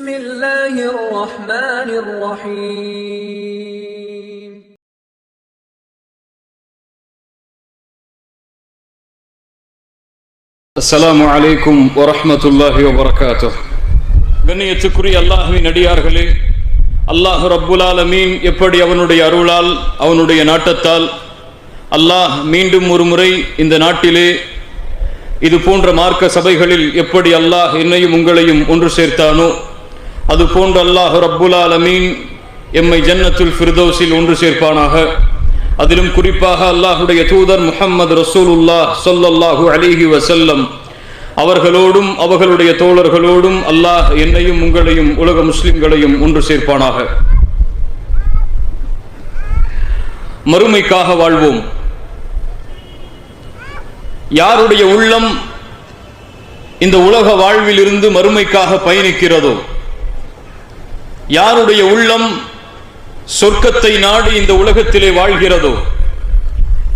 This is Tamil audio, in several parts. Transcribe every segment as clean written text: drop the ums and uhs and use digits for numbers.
بسم الله الرحمن الرحيم அஸ்ஸலாமு அலைக்கும் வரஹ்மத்துல்லாஹி வபரகாத்துஹ். கண்ணியத்துக்குரிய அல்லாஹ்வின் அடியார்களே, அல்லாஹ் ரப்புல் ஆலமீன் எப்படி அவனுடைய அருளால் அவனுடைய நாட்டத்தால் அல்லாஹ் மீண்டும் ஒரு முறை இந்த நாட்டிலே இது போன்ற மார்க்க சபைகளில் எப்படி அல்லாஹ் என்னையும் உங்களையும் ஒன்று சேர்த்தானோ அது போன்ற அல்லாஹ் ரப்புல் ஆலமீன் எம்மை ஜன்னத்துல் ஃபிர்தௌஸில் ஒன்று சேர்ப்பானாக. அதிலும் குறிப்பாக அல்லாஹுடைய தூதர் முஹம்மது ரசூலுல்லாஹ் ஸல்லல்லாஹு அலைஹி வஸல்லம் அவர்களோடும் அவர்களுடைய தோழர்களோடும் அல்லாஹ் என்னையும் உங்களையும் உலக முஸ்லிம்களையும் ஒன்று சேர்ப்பானாக. மறுமைக்காக வாழ்வோம். யாருடைய உள்ளம் இந்த உலக வாழ்வில் இருந்து மறுமைக்காக பயணிக்கிறதோ, யாருடைய உள்ளம் சொர்க்கத்தை நாடி இந்த உலகத்திலே வாழ்கிறதோ,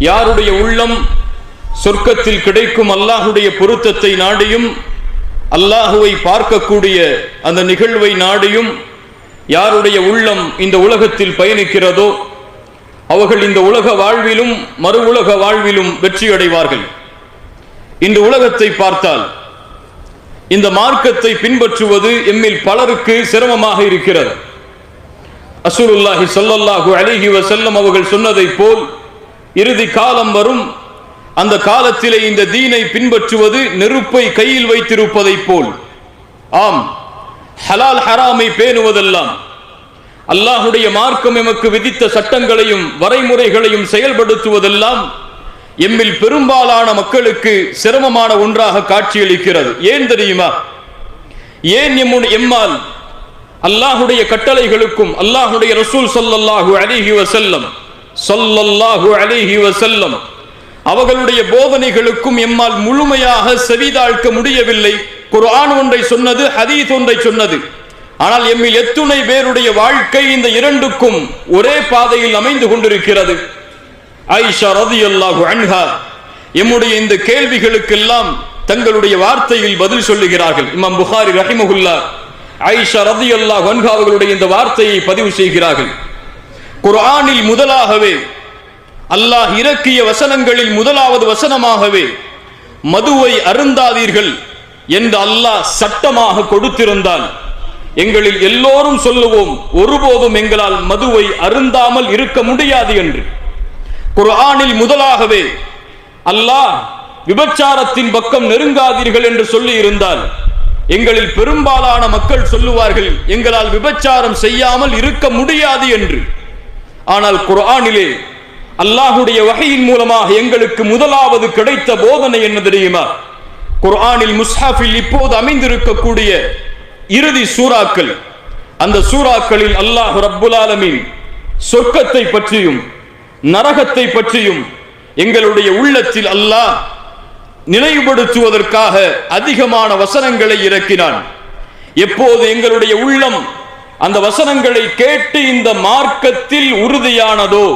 யாருடைய உள்ளம் சொர்க்கத்தில் கிடைக்கும் அல்லாஹுடைய பொருத்தத்தை நாடியும் அல்லாஹுவை பார்க்கக்கூடிய அந்த நிகழ்வை நாடியும் யாருடைய உள்ளம் இந்த உலகத்தில் பயணிக்கிறதோ அவர்கள் இந்த உலக வாழ்விலும் மறு உலக வாழ்விலும் வெற்றி அடைவார்கள். இந்த உலகத்தை பார்த்தால் இந்த மார்க்கத்தை பின்பற்றுவது எம்மில் பலருக்கு சிரமமாக இருக்கிறது. ரசூலுல்லாஹி ஸல்லல்லாஹு அலைஹி வஸல்லம் அவர்கள் சொன்னதை போல் இறுதி காலம் வரும், அந்த காலத்திலே இந்த தீனை பின்பற்றுவது நெருப்பை கையில் வைத்திருப்பதை போல். ஆம், ஹலால் ஹராமை பேணுவதெல்லாம், அல்லாஹுடைய மார்க்கம் எமக்கு விதித்த சட்டங்களையும் வரைமுறைகளையும் செயல்படுத்துவதெல்லாம் எம்மில் பெரும்பாலான மக்களுக்கு சிரமமான ஒன்றாக காட்சியளிக்கிறது. ஏன் தெரியுமா? ஏன் எம்மால் அல்லாஹுடைய கட்டளைகளுக்கும் அல்லாஹுடைய ரசூல் ஸல்லல்லாஹு அலைஹி வஸல்லம் அவர்களுடைய போதனைகளுக்கும் எம்மால் முழுமையாக செவிதாழ்க்க முடியவில்லை. குர்ஆன் ஒன்றை சொன்னது, ஹதீஸ் ஒன்றை சொன்னது. ஆனால் எம்மில் எத்துணை பேருடைய வாழ்க்கை இந்த இரண்டுக்கும் ஒரே பாதையில் அமைந்து கொண்டிருக்கிறது. ஆயிஷா ரலியல்லாஹு அன்ஹா எம்முடைய இந்த கேள்விகளுக்கெல்லாம் தங்களுடைய வார்த்தையில் பதில் சொல்லுகிறார்கள். இமாம் புகாரி ரஹிமஹுல்லாஹ் ஆயிஷா ரலியல்லாஹு அன்ஹா அவர்களுடைய இந்த வார்த்தையை பதிவு செய்கிறார்கள். குர்ஆனில் முதலாகவே அல்லாஹ் இறக்கிய வசனங்களில் முதலாவது வசனமாகவே மதுவை அருந்தாதீர்கள் என்று அல்லாஹ் சட்டமாக கொடுத்திருந்தால் எங்களில் எல்லோரும் சொல்லுவோம், ஒருபோதும் எங்களால் மதுவை அருந்தாமல் இருக்க முடியாது என்று. குர்ஆனில் முதலாகவே அல்லாஹ் விபச்சாரத்தின் பக்கம் நெருங்காதீர்கள் என்று சொல்லி இருந்தால் எங்களில் பெரும்பாலான மக்கள் சொல்லுவார்கள், எங்களால் விபச்சாரம் செய்யாமல் இருக்க முடியாது என்று. ஆனால் குர்ஆனிலே அல்லாஹுடைய வஹீயின் மூலமாக எங்களுக்கு முதலாவது கிடைத்த போதனை என்ன தெரியுமா? குர்ஆனில் முஸ்ஹாஃபில் இப்போது அமைந்திருக்கக்கூடிய இறுதி சூறாக்கள், அந்த சூறாக்களில் அல்லாஹ் ரப்புல் ஆலமீன் சொர்க்கத்தை பற்றியும் நரகத்தை பற்றியும் எங்களுடைய உள்ளத்தில் அல்லாஹ் நினைவுபடுத்துவதற்காக அதிகமான வசனங்களை இறக்கினான். எப்போது எங்களுடைய உள்ளம் அந்த வசனங்களை கேட்டு இந்த மார்க்கத்தில் உறுதியானதோ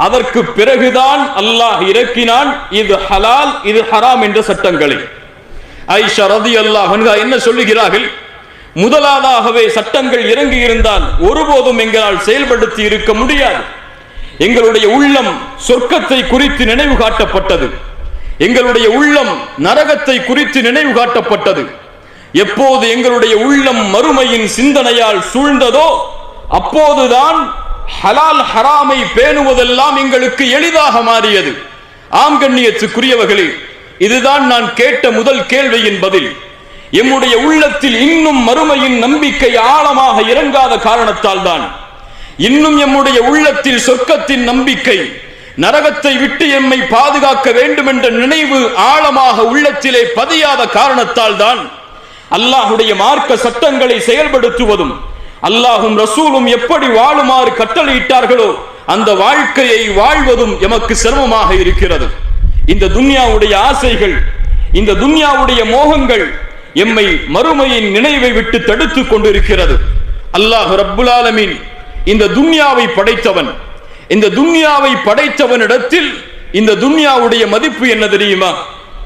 அதற்கு பிறகுதான் அல்லாஹ் இறக்கினான் இது ஹலால் இது ஹராம் என்ற சட்டங்களை. ஆயிஷா ரலியல்லாஹு அன்ஹா என்ன சொல்லுகிறார்கள்? முதலாவதாகவே சட்டங்கள் இறங்கி இருந்தால் ஒருபோதும் எங்களால் செயல்படுத்தி இருக்க முடியாது. எங்களுடைய உள்ளம் சொர்க்கத்தை குறித்து நினைவு காட்டப்பட்டது, எங்களுடைய உள்ளம் நரகத்தை குறித்து நினைவு காட்டப்பட்டது. எப்போது எங்களுடைய உள்ளம் மறுமையின் சிந்தனையால் சூழ்ந்ததோ அப்போதுதான் ஹலால் ஹராமை பேணுவதெல்லாம் எங்களுக்கு எளிதாக மாறியது. ஆம் கண்ணியத்துக்குரியவர்களே, இதுதான் நான் கேட்ட முதல் கேள்வியின் பதில். எம்முடைய உள்ளத்தில் இன்னும் மறுமையின் நம்பிக்கை ஆழமாக இறங்காத காரணத்தால் தான், இன்னும் எம்முடைய உள்ளத்தில் சொர்க்கத்தின் நம்பிக்கை, நரகத்தை விட்டு எம்மை பாதுகாக்க வேண்டும் என்ற நினைவு ஆழமாக உள்ளத்திலே பதியாத காரணத்தால் தான் அல்லாஹுடைய மார்க்க சட்டங்களை செயல்படுத்துவதும் அல்லாஹும் ரசூலும் எப்படி வாழுமாறு கட்டளையிட்டார்களோ அந்த வாழ்க்கையை வாழ்வதும் எமக்கு சிரமமாக இருக்கிறது. இந்த துன்யாவுடைய ஆசைகள், இந்த துன்யாவுடைய மோகங்கள் எம்மை மறுமையின் நினைவை விட்டு தடுத்துக் கொண்டிருக்கிறது. அல்லாஹ் ரப்புல் ஆலமீன் இந்த துன்யாவை படைத்தவன். இந்த துன்யாவை படைத்தவனிடத்தில் இந்த துன்யாவுடைய மதிப்பு என்ன தெரியுமா?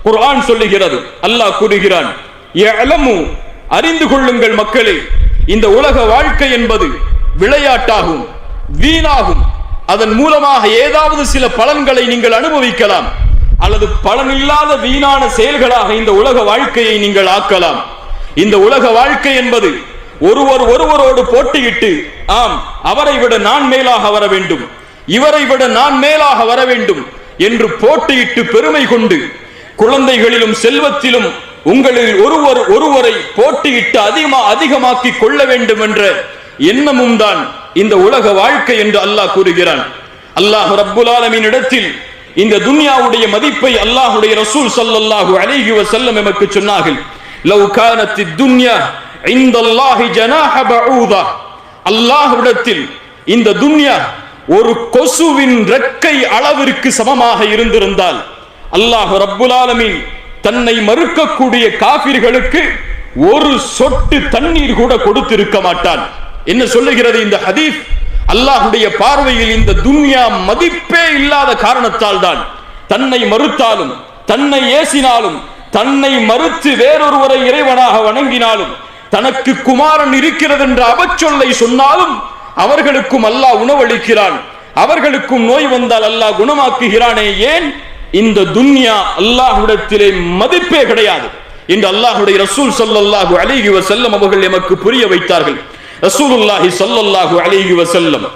குர்ஆன் சொல்லுகிறது, அல்லாஹ் கூறுகிறான், யஅலமு அறிந்து கொள்ளுங்கள் மக்களே, இந்த உலக வாழ்க்கை என்பது விளையாட்டாகும், வீணாகும். அதன் மூலமாக ஏதாவது சில பலன்களை நீங்கள் அனுபவிக்கலாம், அல்லது பலனில்லாத வீணான செயல்களாக இந்த உலக வாழ்க்கையை நீங்கள் ஆக்கலாம். இந்த உலக வாழ்க்கை என்பது ஒருவரோடு போட்டியிட்டு, ஆம் அவரை விட நான் மேலாக வர வேண்டும், இவரை விட நான் மேலாக வர வேண்டும் என்று போட்டியிட்டு பெருமை கொண்டு, குழந்தைகளிலும் செல்வத்திலும் உங்களில் ஒருவரை போட்டியிட்டு அதிகமாக்கி கொள்ள வேண்டும் என்ற எண்ணமும் தான் இந்த உலக வாழ்க்கை என்று அல்லாஹ் கூறுகிறான். அல்லாஹ் ரப்புல் ஆலமீன் இடத்தில் இந்த துன்யாவுடைய மதிப்பை அல்லாஹ்வுடைய ரசூல் ஸல்லல்லாஹு அலைஹி வஸல்லம் நமக்கு சொன்னார்கள். லவ் கானத்தித் துன்யா இன்தல்லாஹி ஜனாஹ பஊதா, அல்லாஹ்விடத்தில் இந்த துன்யா ஒரு கொசுவின் ரெக்கை அளவிற்கு சமமாக இருந்திருந்தால் அல்லாஹ் ரப்புல் ஆலமீன் தன்னை மறுக்கக்கூடிய காபிர்களுக்கு ஒரு சொட்டு தண்ணீர் கூட கொடுத்திருக்க மாட்டான். என்ன சொல்லுகிறது இந்த ஹதீஸ்? அல்லாஹ்வுடைய பார்வையில் இந்த துன்யா மதிப்பே இல்லாத காரணத்தால் தான் தன்னை மறுத்தாலும், தன்னை ஏசினாலும், தன்னை மறுத்து வேறொருவரை இறைவனாக வணங்கினாலும், தனக்கு குமாரன் இருக்கிறது என்ற அவச்சொல்லை சொன்னாலும் அவர்களுக்கும் அல்லாஹ் உணவளிக்கிறான், அவர்களுக்கும் நோய் வந்தால் அல்லாஹ் குணமாக்குகிறானே. ஏன்? இந்த துன்யா அல்லாஹ்விடத்திலே மதிப்பே கிடையாது என்று அல்லாஹ்வுடைய ரசூல் ஸல்லல்லாஹு அலைஹி வஸல்லம் அவர்கள் எமக்கு புரிய வைத்தார்கள். ரசூலுல்லாஹி ஸல்லல்லாஹு அலைஹி வஸல்லம்,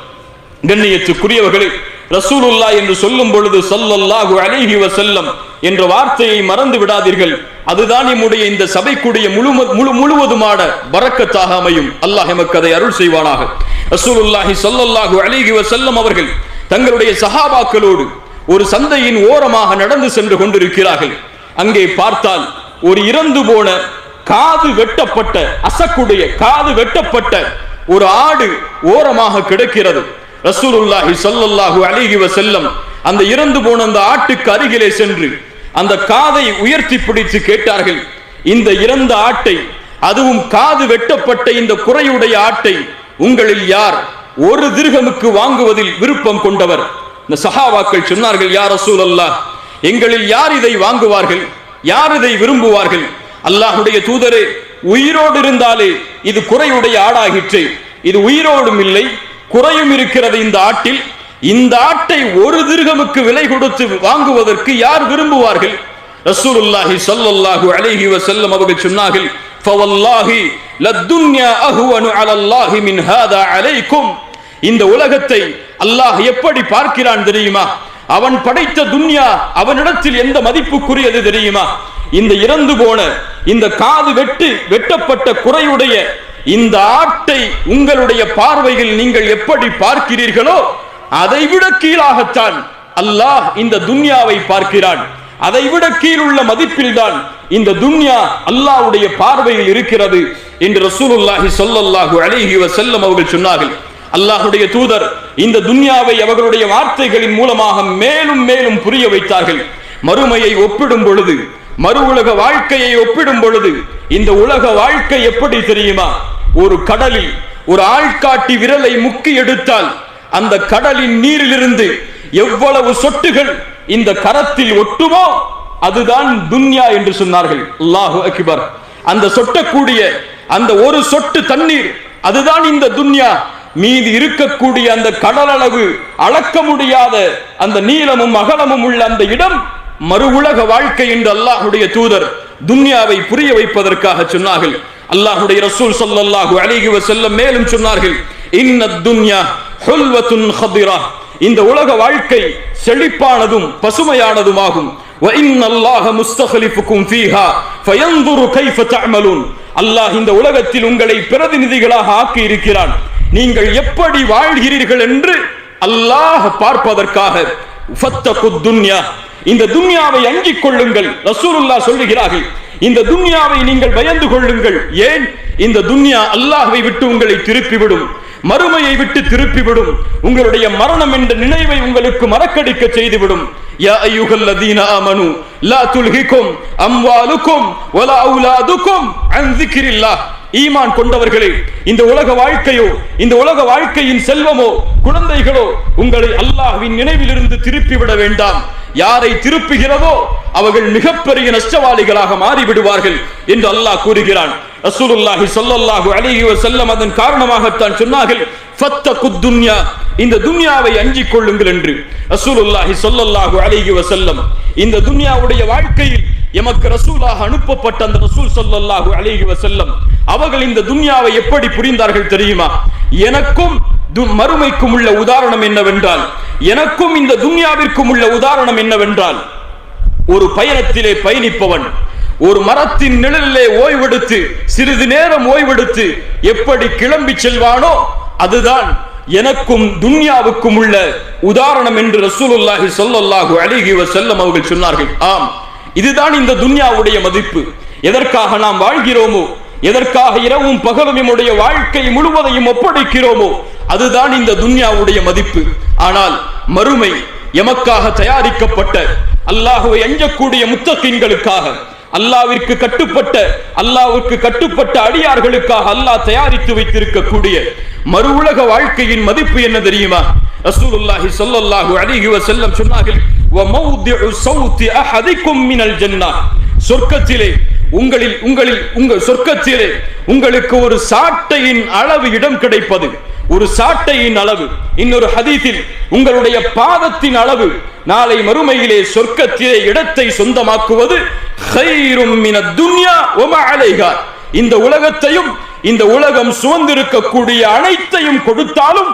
கண்ணியத்துக்குரியவர்களே, ரசூலுல்லாஹ் என்று சொல்லும் பொழுது ஸல்லல்லாஹு அலைஹி வஸல்லம் என்ற வார்த்தையை மறந்து விடாதீர்கள். அதுதான் நம்முடைய இந்த சபைக்குடைய முழுவதுமான பரக்கத்தாக அமையும். அல்லாஹ் எமக்கு அதை அருள் செய்வானாக. ரசூலுல்லாஹி ஸல்லல்லாஹு அலைஹி வஸல்லம் அவர்கள் தங்களுடைய சஹாபாக்களோடு ஒரு சந்தையின் ஓரமாக நடந்து சென்று கொண்டிருக்கிறார்கள். அங்கே பார்த்தால் ஒரு இறந்து போன காது வெட்டப்பட்ட, அசக்குடைய காது வெட்டப்பட்ட ஒரு ஆடு ஓரமாக கிடக்கிறது. ரசூலுல்லாஹி ஸல்லல்லாஹு அலைஹி வஸல்லம் அந்த இறந்து போன அந்த ஆட்டுக்கு அருகிலே சென்று அந்த காதை உயர்த்தி பிடித்து கேட்டார்கள், இந்த இறந்த ஆட்டை, அதுவும் காது வெட்டப்பட்ட இந்த குறையுடைய ஆட்டை உங்களில் யார் ஒரு திர்ஹமுக்கு வாங்குவதில் விருப்பம் கொண்டவர்? இந்த சஹாபாக்கள் சொன்னார்கள், யா ரசூலல்லாஹ், எங்களில் யார் இதை வாங்குவார்கள், யார் இதை விரும்புவார்கள்? அல்லாஹ்வுடைய தூதரே, உயிரோடு இருந்தாலே இது குறையுடைய ஆடாகிற்று, இது உயிரோடும் இல்லை குறையும் இருக்கிறது இந்த ஆட்டில், இந்த ஆட்டை ஒரு திர்ஹமுக்கு விலை கொடுத்து வாங்குவதற்கு யார் விரும்புவார்கள்? ரசூலுல்லாஹி ஸல்லல்லாஹு அலைஹி வஸல்லம் அவர்கள் சொன்னார்கள், ஃபவல்லாஹி லத்துன்யா அஹ்வனு அலல்லாஹி மின் ஹாதா அலைக்கும். இந்த உலகத்தை அல்லாஹ் எப்படி பார்க்கிறான் தெரியுமா? அவன் படைத்த துன்யா அவனிடத்தில் எந்த மதிப்புக்குரியது தெரியுமா? இந்த இறந்து போன, இந்த காது வெட்டப்பட்ட குறையுடைய இந்த ஆட்டை உங்களுடைய பார்வையில் நீங்கள் எப்படி பார்க்கிறீர்களோ அதைவிட கீழாகத்தான் அல்லாஹ் இந்த துன்யாவை பார்க்கிறான். அதைவிட கீழுள்ள மதிப்பில் தான் இந்த துன்யா அல்லாஹ்வுடைய பார்வையில் இருக்கிறது என்று ரசூலுல்லாஹி ஸல்லல்லாஹு அலைஹி வஸல்லம் அவர்கள் சொன்னார்கள். அல்லாஹ்வுடைய தூதர் இந்த துன்யாவை அவர்களுடைய வார்த்தைகளின் மூலமாக மேலும் மேலும் புரிய வைத்தார்கள். மறுமையை ஒப்பிடும் பொழுது, மறு உலக வாழ்க்கையை ஒப்பிடும் பொழுது இந்த உலக வாழ்க்கை எப்படி தெரியுமா? ஒரு கடலில் ஒரு ஆள்காட்டி விரலை முக்கி எடுத்தால் அந்த கடலின் நீரிலிருந்து எவ்வளவு சொட்டுகள் இந்த கரத்தில் ஒட்டுமோ அதுதான் துன்யா என்று சொன்னார்கள். அல்லாஹு அக்பர். அந்த சொட்டக்கூடிய அந்த ஒரு சொட்டு தண்ணீர் அதுதான் இந்த துன்யா. மீது இருக்கக்கூடிய அந்த கடல் அளவு அளக்க முடியாத அந்த நீளமும் அகலமும் உள்ள அந்த இடம் மறு உலக வாழ்க்கை என்று அல்லாஹ்வுடைய தூதர் துன்யாவை புரிய வைப்பதற்காக சொன்னார்கள். அல்லாஹ்வுடைய ரசூல் ஸல்லல்லாஹு அலைஹி வஸல்லம் மேலும் சொன்னார்கள், இன்னத் துன்யா ஹுல்வத்துன் ஹதிரா, இந்த உலக வாழ்க்கை செழிப்பானதும் பசுமையானதுமாகும். வ இன்னல்லாஹ முஸ்தக்லிஃபுக்கும் ஃபீஹா ஃபயன்துரு கைஃப தஅமலூன், அல்லாஹ் இந்த உலகத்தில் உங்களை பிரதிநிதிகளாக ஆக்கி இருக்கிறான், நீங்கள் எப்படி வாழ்கிறீர்கள் என்று அல்லாஹ் பார்ப்பதற்காக. ஃபத்தகுத் துன்யா, இந்த துன்யாவை அஞ்சிக் கொள்ளுங்கள். ரசூலுல்லாஹ் சொல்லுகிறார்கள், இந்த துன்யாவை நீங்கள் பயந்து கொள்ளுங்கள். ஏன்? இந்த துன்யா அல்லாஹ்வை விட்டு உங்களை திருப்பிவிடும், மறுமையை விட்டு திருப்பிவிடும், உங்களுடைய மரணம் என்ற நினைவை உங்களுக்கு மறக்கடிக்க செய்துவிடும். யா அய்யுஹல்லதீன ஆமனு லா துல்ஹிகும் அம்வாலுக்கும் வலா அவுலாதுக்கும் அன் ஸிக்ரில்லாஹ், ஈமான் கொண்டவர்களே, இந்த உலக வாழ்க்கையோ, இந்த உலக வாழ்க்கையின் செல்வமோ, குழந்தைகளோ உங்களை அல்லாஹ்வின் நினைவிலிருந்து திருப்பிவிட வேண்டாம். யாரை திருப்புகிறதோ அவர்கள் மிகப்பெரிய நஷ்டவாளிகளாக மாறிவிடுவார்கள் என்று அல்லாஹ் கூறுகிறான். ரசூலுல்லாஹி ஸல்லல்லாஹு அலைஹி வஸல்லம் அதன் காரணமாகத்தான் சொன்னார்கள் ஃபத்தகுத் துன்யா, இந்த துன்யாவை அஞ்சிக் கொள்ளுங்கள் என்று. ரசூலுல்லாஹி ஸல்லல்லாஹு அலைஹி வஸல்லம் இந்த துன்யாவுடைய வாழ்க்கையில் எமக்கு ரசூலாக அனுப்பப்பட்ட அந்த ரசூல் ஸல்லல்லாஹு அலைஹி வஸல்லம் அவர்கள் இந்த துன்யாவை எப்படி புரிந்தார்கள் தெரியுமா? எனக்கும் மறுமைக்கும் உள்ள உதாரணம் என்னவென்றால், எனக்கும் இந்த துன்யாவிற்கும் உள்ள உதாரணம் என்னவென்றால், ஒரு பயணத்திலே பயணிப்பவன் ஒரு மரத்தின் நிழலிலே ஓய்வெடுத்து சிறிது நேரம் ஓய்வெடுத்து எப்படி கிளம்பி செல்வானோ அதுதான் எனக்கும் துன்யாவுக்கும் உள்ள உதாரணம் என்று ரசூலுல்லாஹி ஸல்லல்லாஹு அலைஹி வஸல்லம் அவர்கள் சொன்னார்கள். ஆம், இதுதான் இந்த துன்யாவுடைய மதிப்பு. எதற்காக நாம் வாழ்கிறோமோ, எதற்காக இரவும் பகலும் நம்முடைய வாழ்க்கை முழுவதையும் ஒப்படைக்கிறோமோ அதுதான் இந்த துன்யாவுடைய மதிப்பு. ஆனால் மறுமை எமக்காக தயாரிக்கப்பட்ட, அல்லாஹ்வை அஞ்சக்கூடிய முத்தகீன்களுக்காக, அல்லாஹ்விற்கு கட்டுப்பட்ட அடியார்களுக்காக அல்லாஹ் தயாரித்து வைத்திருக்கக்கூடிய மறு உலக வாழ்க்கையின் மதிப்பு என்ன தெரியுமா? ரசூலுல்லாஹி ஸல்லல்லாஹு அலைஹி வஸல்லம் சொன்னார்கள், வ மௌதிஉ ஸௌதி அஹதிக்கும் மினல் ஜன்னah, சொர்க்கத்திலே உங்கள் சொர்க்கத்திலே உங்களுக்கு ஒரு சாட்டையின் அளவு இடம் கிடைப்பது, ஒரு சாட்டையின் அளவு. இன்னொரு ஹதீஸில் உங்களுடைய பாதத்தின் அளவு நாளை மறுமையிலே சொர்க்கத்திலே இடத்தை சொந்தமாக்குவது கைரும் மினத் துன்யா வ மா அலைஹா, இந்த உலகத்தையும் இந்த உலகம் சுமந்திருக்கக்கூடிய அனைத்தையும் கொடுத்தாலும்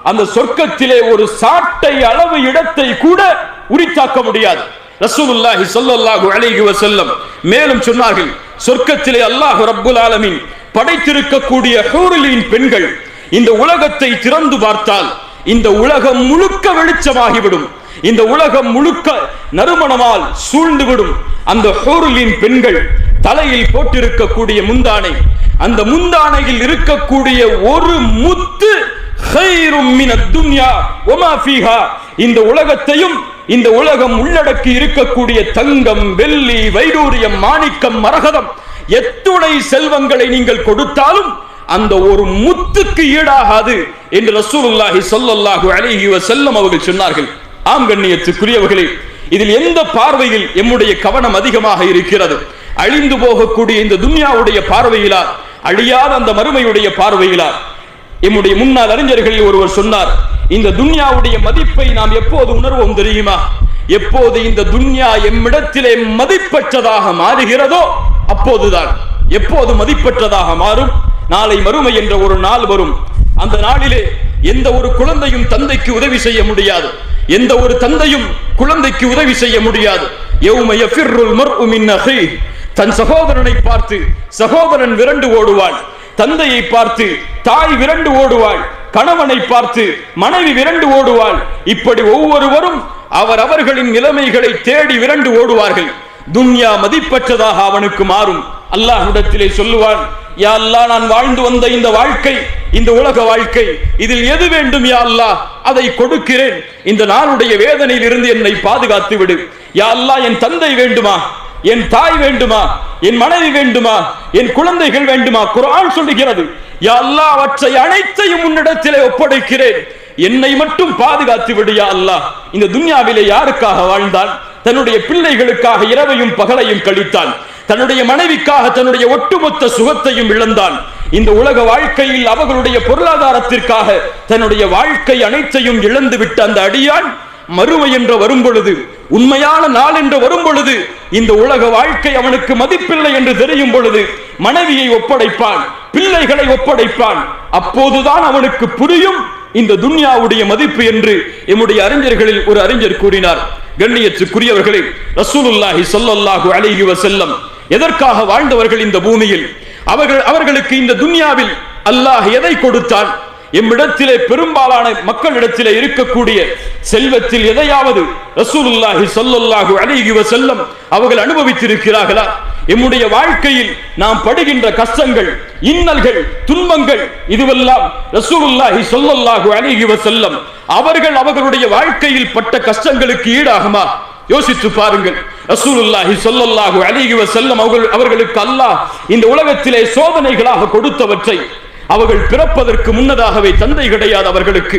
அந்த சொர்க்கத்திலே ஒரு சாட்டை அளவு இடத்தை கூட உரித்தாக்க முடியாது. ரசூலுல்லாஹி ஸல்லல்லாஹு அலைஹி வஸல்லம் மேலும் சொன்னார்கள், சொர்க்கத்திலே அல்லாஹ் ரப்புல் ஆலமீன் படைத்திருக்கக்கூடிய ஹூரிலின் பெண்கள் இந்த உலகத்தை திறந்து பார்த்தால் இந்த உலகம் முழுக்க வெளிச்சமாகிவிடும், இந்த உலகம் முழுக்க நறுமணமால் சூழ்ந்துவிடும். அந்த ஹூரிலின் பெண்கள் தலையில் போட்டிருக்கக்கூடிய முந்தானை, அந்த முந்தானையில் இருக்கக்கூடிய ஒரு முத்து கைரும் மினத் துன்யா வ மா ஃபீஹா, இந்த உலகத்தையும் இந்த உலகம் உள்ளடக்கி இருக்கக்கூடிய தங்கம், வெள்ளி, வைடூரியம், மாணிக்கம், மரகதம், எத்துணை செல்வங்களை நீங்கள் கொடுத்தாலும் அந்த ஒரு முத்துக்கு ஈடாகாது என்று ரசூலுல்லாஹி ஸல்லல்லாஹு அலைஹி வஸல்லம் அவர்கள் சொன்னார்கள். ஆம் கண்ணியத்துக்குரியவர்களே, இதில் எந்த பார்வையில் எம்முடைய கவனம் அதிகமாக இருக்கிறது? அழிந்து போகக்கூடிய இந்த துன்யாவுடைய பார்வையிலா, அழியாத அந்த மறுமையுடைய பார்வையிலா? எம்முடைய முன்னாள் அறிஞர்களில் ஒருவர் சொன்னார், இந்த துன்யாவுடைய மதிப்பை நாம் எப்போது உணர்வோம் தெரியுமா? எப்போது இந்த துன்யா எம்மிடத்திலே மதிப்பற்றதாக மாறுகிறதோ அப்போதுதான். எப்போது மதிப்பற்றதாக மாறும்? நாளை மறுமை என்ற ஒரு நாள் வரும். அந்த நாளிலே எந்த ஒரு குழந்தையும் தந்தைக்கு உதவி செய்ய முடியாது, எந்த ஒரு தந்தையும் குழந்தைக்கு உதவி செய்ய முடியாது. யௌம யஃபிர்ருல் மர்உ மின் அஹீஹ், தன் சகோதரனை பார்த்து சகோதரன் விரண்டு ஓடுவாள், தந்தையை பார்த்து தாய் விரண்டு ஓடுவாள், கணவனை பார்த்து மனைவி விரண்டு ஓடுவாள். இப்படி ஒவ்வொருவரும் அவர்களின் நிலைமைகளை தேடி விரண்டு ஓடுவார்கள். துன்யா மதிப்பற்றதாக அவனுக்கு மாறும். அல்லாஹ்விடத்திலே சொல்லுவான், யா அல்லாஹ், நான் வாழ்ந்து வந்த இந்த வாழ்க்கை, இந்த உலக வாழ்க்கை, இதில் எது வேண்டும் யா அல்லாஹ், அதை கொடுக்கிறேன். இந்த நாளுடைய வேதனையில் இருந்து என்னை பாதுகாத்து விடு. யா அல்லாஹ், என் தந்தை வேண்டுமா, என் தாய் வேண்டுமா, என் மனைவி வேண்டுமா, என் குழந்தைகள் வேண்டுமா? குர்ஆன் சொல்லுகிறது, யா அல்லாஹ், அவற்றை அனைத்தையும் உன்னிடத்திலே ஒப்படைக்கிறேன், என்னை மட்டும் பாதுகாத்து விடு யா அல்லாஹ். இந்த துன்யாவிலே யாருக்காக வாழ்ந்தான்? தன்னுடைய பிள்ளைகளுக்காக இரவையும் பகலையும் கழித்தான், தன்னுடைய மனைவிக்காக தன்னுடைய ஒட்டுமொத்த சுகத்தையும் இழந்தான். இந்த உலக வாழ்க்கையில் அவர்களுடைய பொருளாதாரத்திற்காக தன்னுடைய வாழ்க்கை அனைத்தையும் இழந்து விட்ட அந்த அடியான் மறுமை என்று வரும் பொழுது, உண்மையான நாள் என்று வரும் பொழுது, இந்த உலக வாழ்க்கை அவனுக்கு மதிப்பில்லை என்று தெரியும் பொழுது மனைவியை ஒப்படைப்பான், பிள்ளைகளை ஒப்படைப்பான். அப்போதுதான் அவனுக்கு புரியும் இந்த துன்யாவுடைய மதிப்பு என்று எம்முடைய அறிஞர்களில் ஒரு அறிஞர் கூறினார். கண்ணியத்துக்குரியவர்களே, ரசூலுல்லாஹி ஸல்லல்லாஹு அலைஹி வஸல்லம் எதற்காக வாழ்ந்தவர்கள் இந்த பூமியில்? அவர்களுக்கு இந்த துன்யாவில் அல்லாஹ் எதை கொடுத்தான்? எம்மிடத்திலே பெரும்பாலான மக்களிடத்திலே இருக்கக்கூடிய செல்வத்தில் எதையாவது ரசூலுல்லாஹி ஸல்லல்லாஹு அலைஹி வஸல்லம் அவர்கள் அனுபவித்திருக்கிறார்களா? எம்முடைய வாழ்க்கையில் நாம் படுகின்ற கஷ்டங்கள், இன்னல்கள், துன்பங்கள், இதுவெல்லாம் ரசூலுல்லாஹி ஸல்லல்லாஹு அலைஹி வஸல்லம் அவர்களுடைய வாழ்க்கையில் பட்ட கஷ்டங்களுக்கு ஈடாகுமா? யோசித்து பாருங்கள். ரசூலுல்லாஹி ஸல்லல்லாஹு அலைஹி வஸல்லம் அவர்களுக்கு அல்லாஹ் இந்த உலகத்திலே சோதனைகளாக கொடுத்தவற்றை அவர்கள் பிறப்பதற்கு முன்னதாகவே தந்தை கிடையாது அவர்களுக்கு.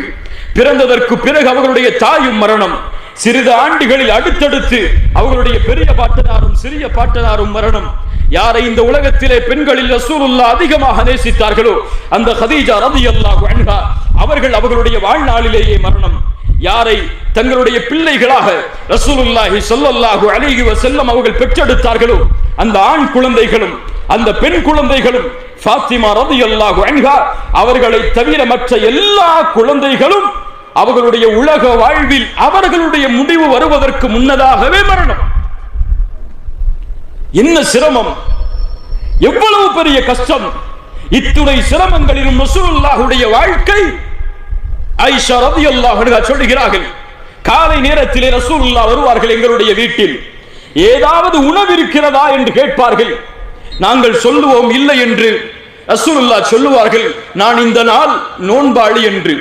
பிறந்ததற்கு பிறகு அவர்களுடைய தாயும் மரணம். சிறிது ஆண்டுகளில் அடுத்தடுத்து அவர்களுடைய பெரிய பாட்டனாரும் சிறிய பாட்டனாரும் மரணம். யாரை இந்த உலகத்திலே பெண்களில் ரசூலுல்லாஹ் அதிகமாக நேசித்தார்களோ அந்த கதீஜா ரலியல்லாஹு அன்ஹா அவர்கள் அவர்களுடைய வாழ்நாளிலேயே மரணம். யாரை தங்களுடைய பிள்ளைகளாக ரசூலுல்லாஹி ஸல்லல்லாஹு அலைஹி வஸல்லம் அவர்கள் பெற்றெடுத்தார்களோ அந்த ஆண் குழந்தைகளும் அந்த பெண் குழந்தைகளும் ஃபாத்திமா ரலியல்லாஹு அன்ஹா அவர்களை தவிர மற்ற எல்லா குழந்தைகளும் அவர்களுடைய உலக வாழ்வில் அவர்களுடைய முடிவு வருவதற்கு முன்னதாகவே மரணம். என்ன சிரமம், எவ்வளவு பெரிய கஷ்டம்! இத்துணை சிரமங்களிலும் ரசூலுல்லாஹுடைய வாழ்க்கை. ஆயிஷா ரலியல்லாஹு அன்ஹா சொல்கிறார்கள், காலை நேரத்திலே ரசூலுல்லாஹ் வருவார்கள் எங்களுடைய வீட்டில். ஏதாவது உணவு இருக்கிறதா என்று கேட்பார்கள். நாங்கள் சொல்லுவோம் இல்லை என்று. ரசூலுல்லாஹ் சொல்லுவார்கள், நான் இந்த நாள் நோன்பாளி என்று.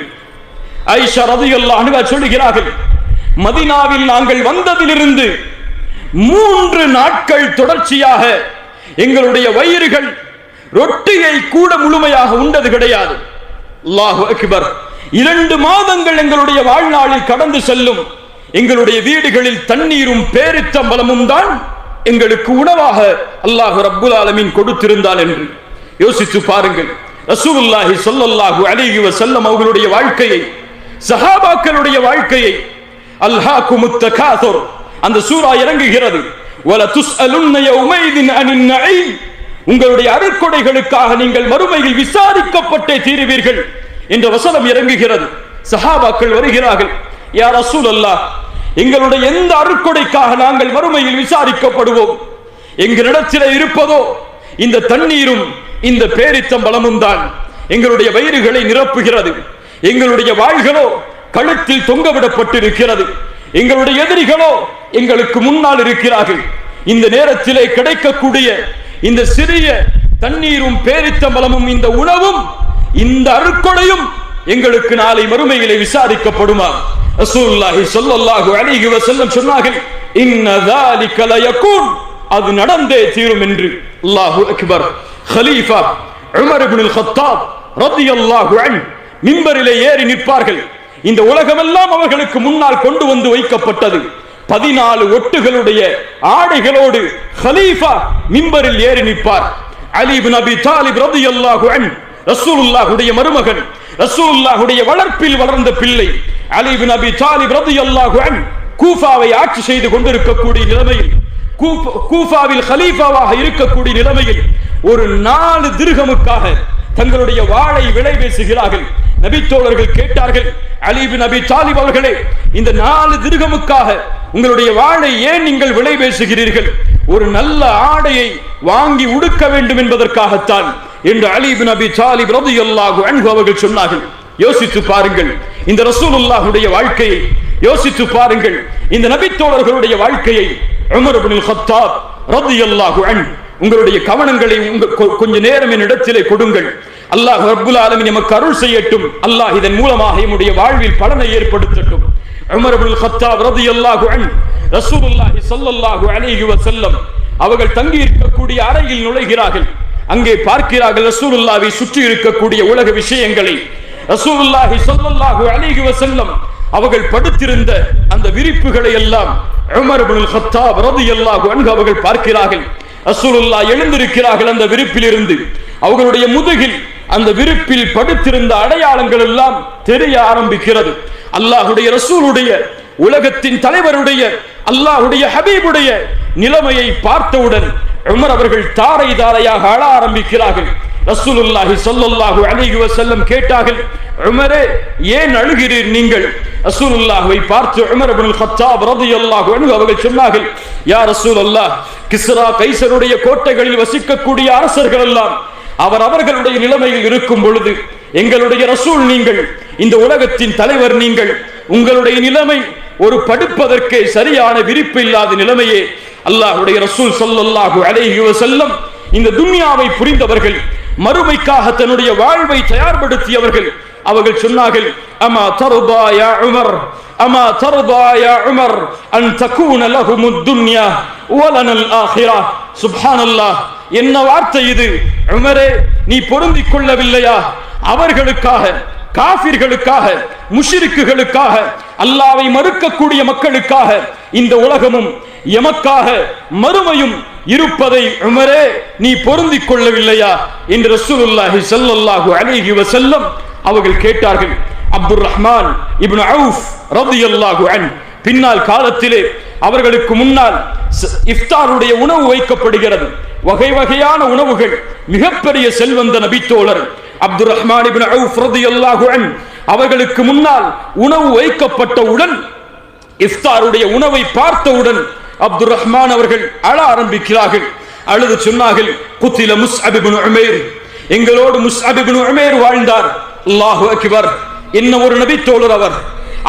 ஆயிஷா ரலியல்லாஹு அன்ஹா சொல்கிறார்கள், மதீனாவில் நாங்கள் வந்ததிலிருந்து 3 நாட்கள் தொடர்ச்சியாக எங்களுடைய வயிறுகள் ரொட்டியை கூட முழுமையாக உண்டது கிடையாது. அல்லாஹு அக்பர். 2 மாதங்கள் எங்களுடைய வாழ்நாளில் கடந்து செல்லும். எங்களுடைய வீடுகளில் தண்ணீரும் பேரித்தம்பலமும் தான் எங்களுக்கு உணவாக அல்லாஹ் ரப்புல் ஆலமீன் கொடுத்திருந்தான் என்று யோசித்து பாருங்கள். ரசூலுல்லாஹி ஸல்லல்லாஹு அலைஹி வஸல்லம் அவர்களுடைய வாழ்க்கையை, சஹாபாக்களுடைய வாழ்க்கையை. அல்ஹாகுமுத் தகாசுர் அந்த சூரா இறங்குகிறது. வல துஸ்அலுன்ன யௌமைதின் அனின் நஈம். உங்களுடைய அருட்கொடைகளுக்காக நீங்கள் மறுமையில் விசாரிக்கப்பட்டே தீருவீர்கள் என்ற வசனம் இறங்குகிறது. சஹாபாக்கள் வருகிறார்கள், யா ரசூலல்லாஹ், எங்களுடைய எந்த அருட்கொடைக்காக நாங்கள் மறுமையில் விசாரிக்கப்படுவோம்? எங்களிடத்தில் இருப்பதோ இந்த தண்ணீரும் இந்த பேரித்தம்பலமும் தான் எங்களுடைய வயிறுகளை நிரப்புகிறது. எங்களுடைய வாள்களோ கழுத்தில் தொங்கவிடப்பட்டிருக்கிறது. எங்களுடைய எதிரிகளோ எங்களுக்கு முன்னால் இருக்கிறார்கள். இந்த நேரத்திலே கிடைக்கக்கூடிய இந்த சிறிய தண்ணீரும் பேரித்தம்பலமும் இந்த உணவும் இந்த அருட்கொடையும் எங்களுக்கு நாளை மறுமையிலே விசாரிக்கப்படுமா? ரசூலுல்லாஹி ஸல்லல்லாஹு அலைஹி வஸல்லம் சொன்னார்கள், இன்ன ذلك லயகூன், அது நடந்தே தீரும் என்று. அல்லாஹு அக்பர். கலீஃபா உமர் இப்னுல் கத்தாப் ரலியல்லாஹு அன்ஹு மிம்பரிலே ஏறி நிற்பார்கள். இந்த உலகமெல்லாம் அவர்களுக்கு முன்னால் கொண்டு வந்து வைக்கப்பட்டது. 14 ஒட்டுகளுடைய ஆடைகளோடு கலீஃபா மிம்பரில் ஏறி நிற்பார். அலி இப்னு அபி தாலிப் ரலியல்லாஹு அன்ஹு ரசூலுல்லாஹுடைய மருமகன், ரசூலுல்லாஹுடைய வளர்ப்பில் வளர்ந்த பிள்ளை அலி இப்னு அபி தாலிப் ரலியல்லாஹு அன்ஹு கூஃபாவை ஆட்சி செய்து கொண்டிருக்கக்கூடிய நிலைமையில், கூஃபாவில் கலீஃபாவாக இருக்கக்கூடிய நிலைமையில் ஒரு 4 திர்ஹமுக்காக தங்களுடைய வாளை விலை பேசுகிறார்கள். நபித்தோழர்கள் கேட்டார்கள், அலி இப்னு அபி தாலிப் அவர்களே, இந்த 4 திர்ஹமுக்காக உங்களுடைய வாளை ஏன் நீங்கள் விலை பேசுகிறீர்கள்? ஒரு நல்ல ஆடையை வாங்கி உடுக்க வேண்டும் என்பதற்காகத்தான் என்று அலி இப்னு அபி தாலிப் ரலியல்லாஹு அன்ஹு அவர்கள் சொன்னார்கள். யோசித்து பாருங்கள் இந்த ரசூலுல்லாஹுடைய வாழ்க்கையை, யோசித்து பாருங்கள் இந்த நபித்தோழர்களுடைய வாழ்க்கையை. உமர் இப்னுல் கத்தாப் ரலியல்லாஹு அன்ஹு, உங்களுடைய கவனங்களை கொஞ்ச நேரம் என்னிடத்திலே கொடுங்கள். அல்லாஹ் ரப்புல் ஆலமீன் நமக்கு அருள் செய்யட்டும். அல்லாஹ் இதன் மூலமாக நம்முடைய வாழ்வில் பலனை ஏற்படுத்தட்டும். உமர் இப்னுல் கத்தாப் ரலியல்லாஹு அன்ஹு ரசூலுல்லாஹி ஸல்லல்லாஹு அலைஹி வஸல்லம் அவர்கள் தங்கி இருக்கக்கூடிய அறையில் நுழைகிறார்கள். அங்கே பார்க்கிறார்கள் ரசூலுல்லாஹை சுற்றி இருக்கக்கூடிய உலக விஷயங்களை. ரசூலுல்லாஹி ஸல்லல்லாஹு அலைஹி வஸல்லம் அவர்கள் படுத்திருந்த அந்த விரிப்புகளை எல்லாம் உமர் இப்னுல் கத்தாப் ரலியல்லாஹு அன்ஹு அவர்கள் பார்க்கிறார்கள். ரசூலுல்லாஹ் எழுந்திருக்கிறார்கள். அந்த விரிப்பில் இருந்து அவர்களுடைய முதுகில் அந்த விரிப்பில் படுத்திருந்த அடையாளங்கள் எல்லாம் தெரிய ஆரம்பிக்கிறது. அல்லாஹ்வுடைய ரசூலுடைய, உலகத்தின் தலைவருடைய, அல்லாஹ்வுடைய ஹபீபுடைய நிலைமையை பார்த்தவுடன் உமர் அவர்கள் தாரை தாரையாக அழ ஆரம்பிக்கிறார்கள். ரசூலுல்லாஹி ஸல்லல்லாஹு அலைஹி வஸல்லம் கேட்டார்கள், உமரே ஏன் அழுகிறீர் நீங்கள்? ரசூலுல்லாஹ்வை பார்த்து உமர் இப்னுல் கத்தாப் ரலியல்லாஹு அன்ஹு அவர்கள் சொன்னார்கள், யா ரசூலல்லாஹ், கிஸ்ரா கைசருடைய கோட்டைகளில் வசிக்கக்கூடிய அரசர்கள் எல்லாம் அவர்களுடைய நிலைமையில் இருக்கும் பொழுது எங்களுடைய ரசூல் நீங்கள், இந்த உலகத்தின் தலைவர் நீங்கள், உங்களுடைய நிலைமை ஒரு படுப்பதற்கே சரியான விரிப்பு இல்லாத நிலைமையே. அல்லாஹ்வுடைய ரசூல் ஸல்லல்லாஹு அலைஹி வஸல்லம் இந்த துன்யாவை புரிந்தவர்கள், மறுமைக்காக தன்னுடைய வாழ்வை தயார்படுத்தியவர்கள். அவர்கள் சொன்னார்கள், அமா தர்தா யா உமர், அமா தர்தா யா உமர் அன் தகூன லஹுமுத் துன்யா வலனல் ஆখিরা. சுப்ஹானல்லாஹ், என்ன வார்த்தை இது! உமரே, நீ பொருந்திக் கொள்ளவில்லையா? அவர்களுக்காக, காஃபிர்களுக்காக, முஷ்ரிக்குகளுக்காக, அல்லாஹ்வை மறுக்கக்கூடிய மக்களுக்காக இந்த உலகமும் எமக்காக மறுமையும் இருப்பதை உமரே நீ பொருந்திக் கொள்ளவில்லையா என்று ரசூலுல்லாஹி ஸல்லல்லாஹு அலைஹி வஸல்லம் அவர்கள் கேட்டார்கள். அப்துர் ரஹ்மான் இப்னு அவுஃப் ரலியல்லாஹு அன்ஹு பின்னால் காலத்திலே அவர்களுக்கு முன்னால் இஃப்தாருடைய உணவு வைக்கப்படுகிறது. வகை வகையான உணவுகள். மிகப்பெரிய செல்வந்த நபித்தோழர் அப்துர் ரஹ்மான் இப்னு அவுஃப் ரலியல்லாஹு அன்ஹு அவர்களுக்கு முன்னால் உணவு வைக்கப்பட்டவுடன், இஃப்தாருடைய உணவை பார்த்தவுடன் அப்துர் ரஹ்மான் அவர்கள் அழ ஆரம்பிக்கிறார்கள். அழுது சொன்னார்கள், குத்தில முஸ்அப் இப்னு உமைர், எங்களோடு முஸ்அப் இப்னு உமைர் வாழ்ந்தார். அல்லாஹு அக்பர். என்ன ஒரு நபித்தோழர் அவர்.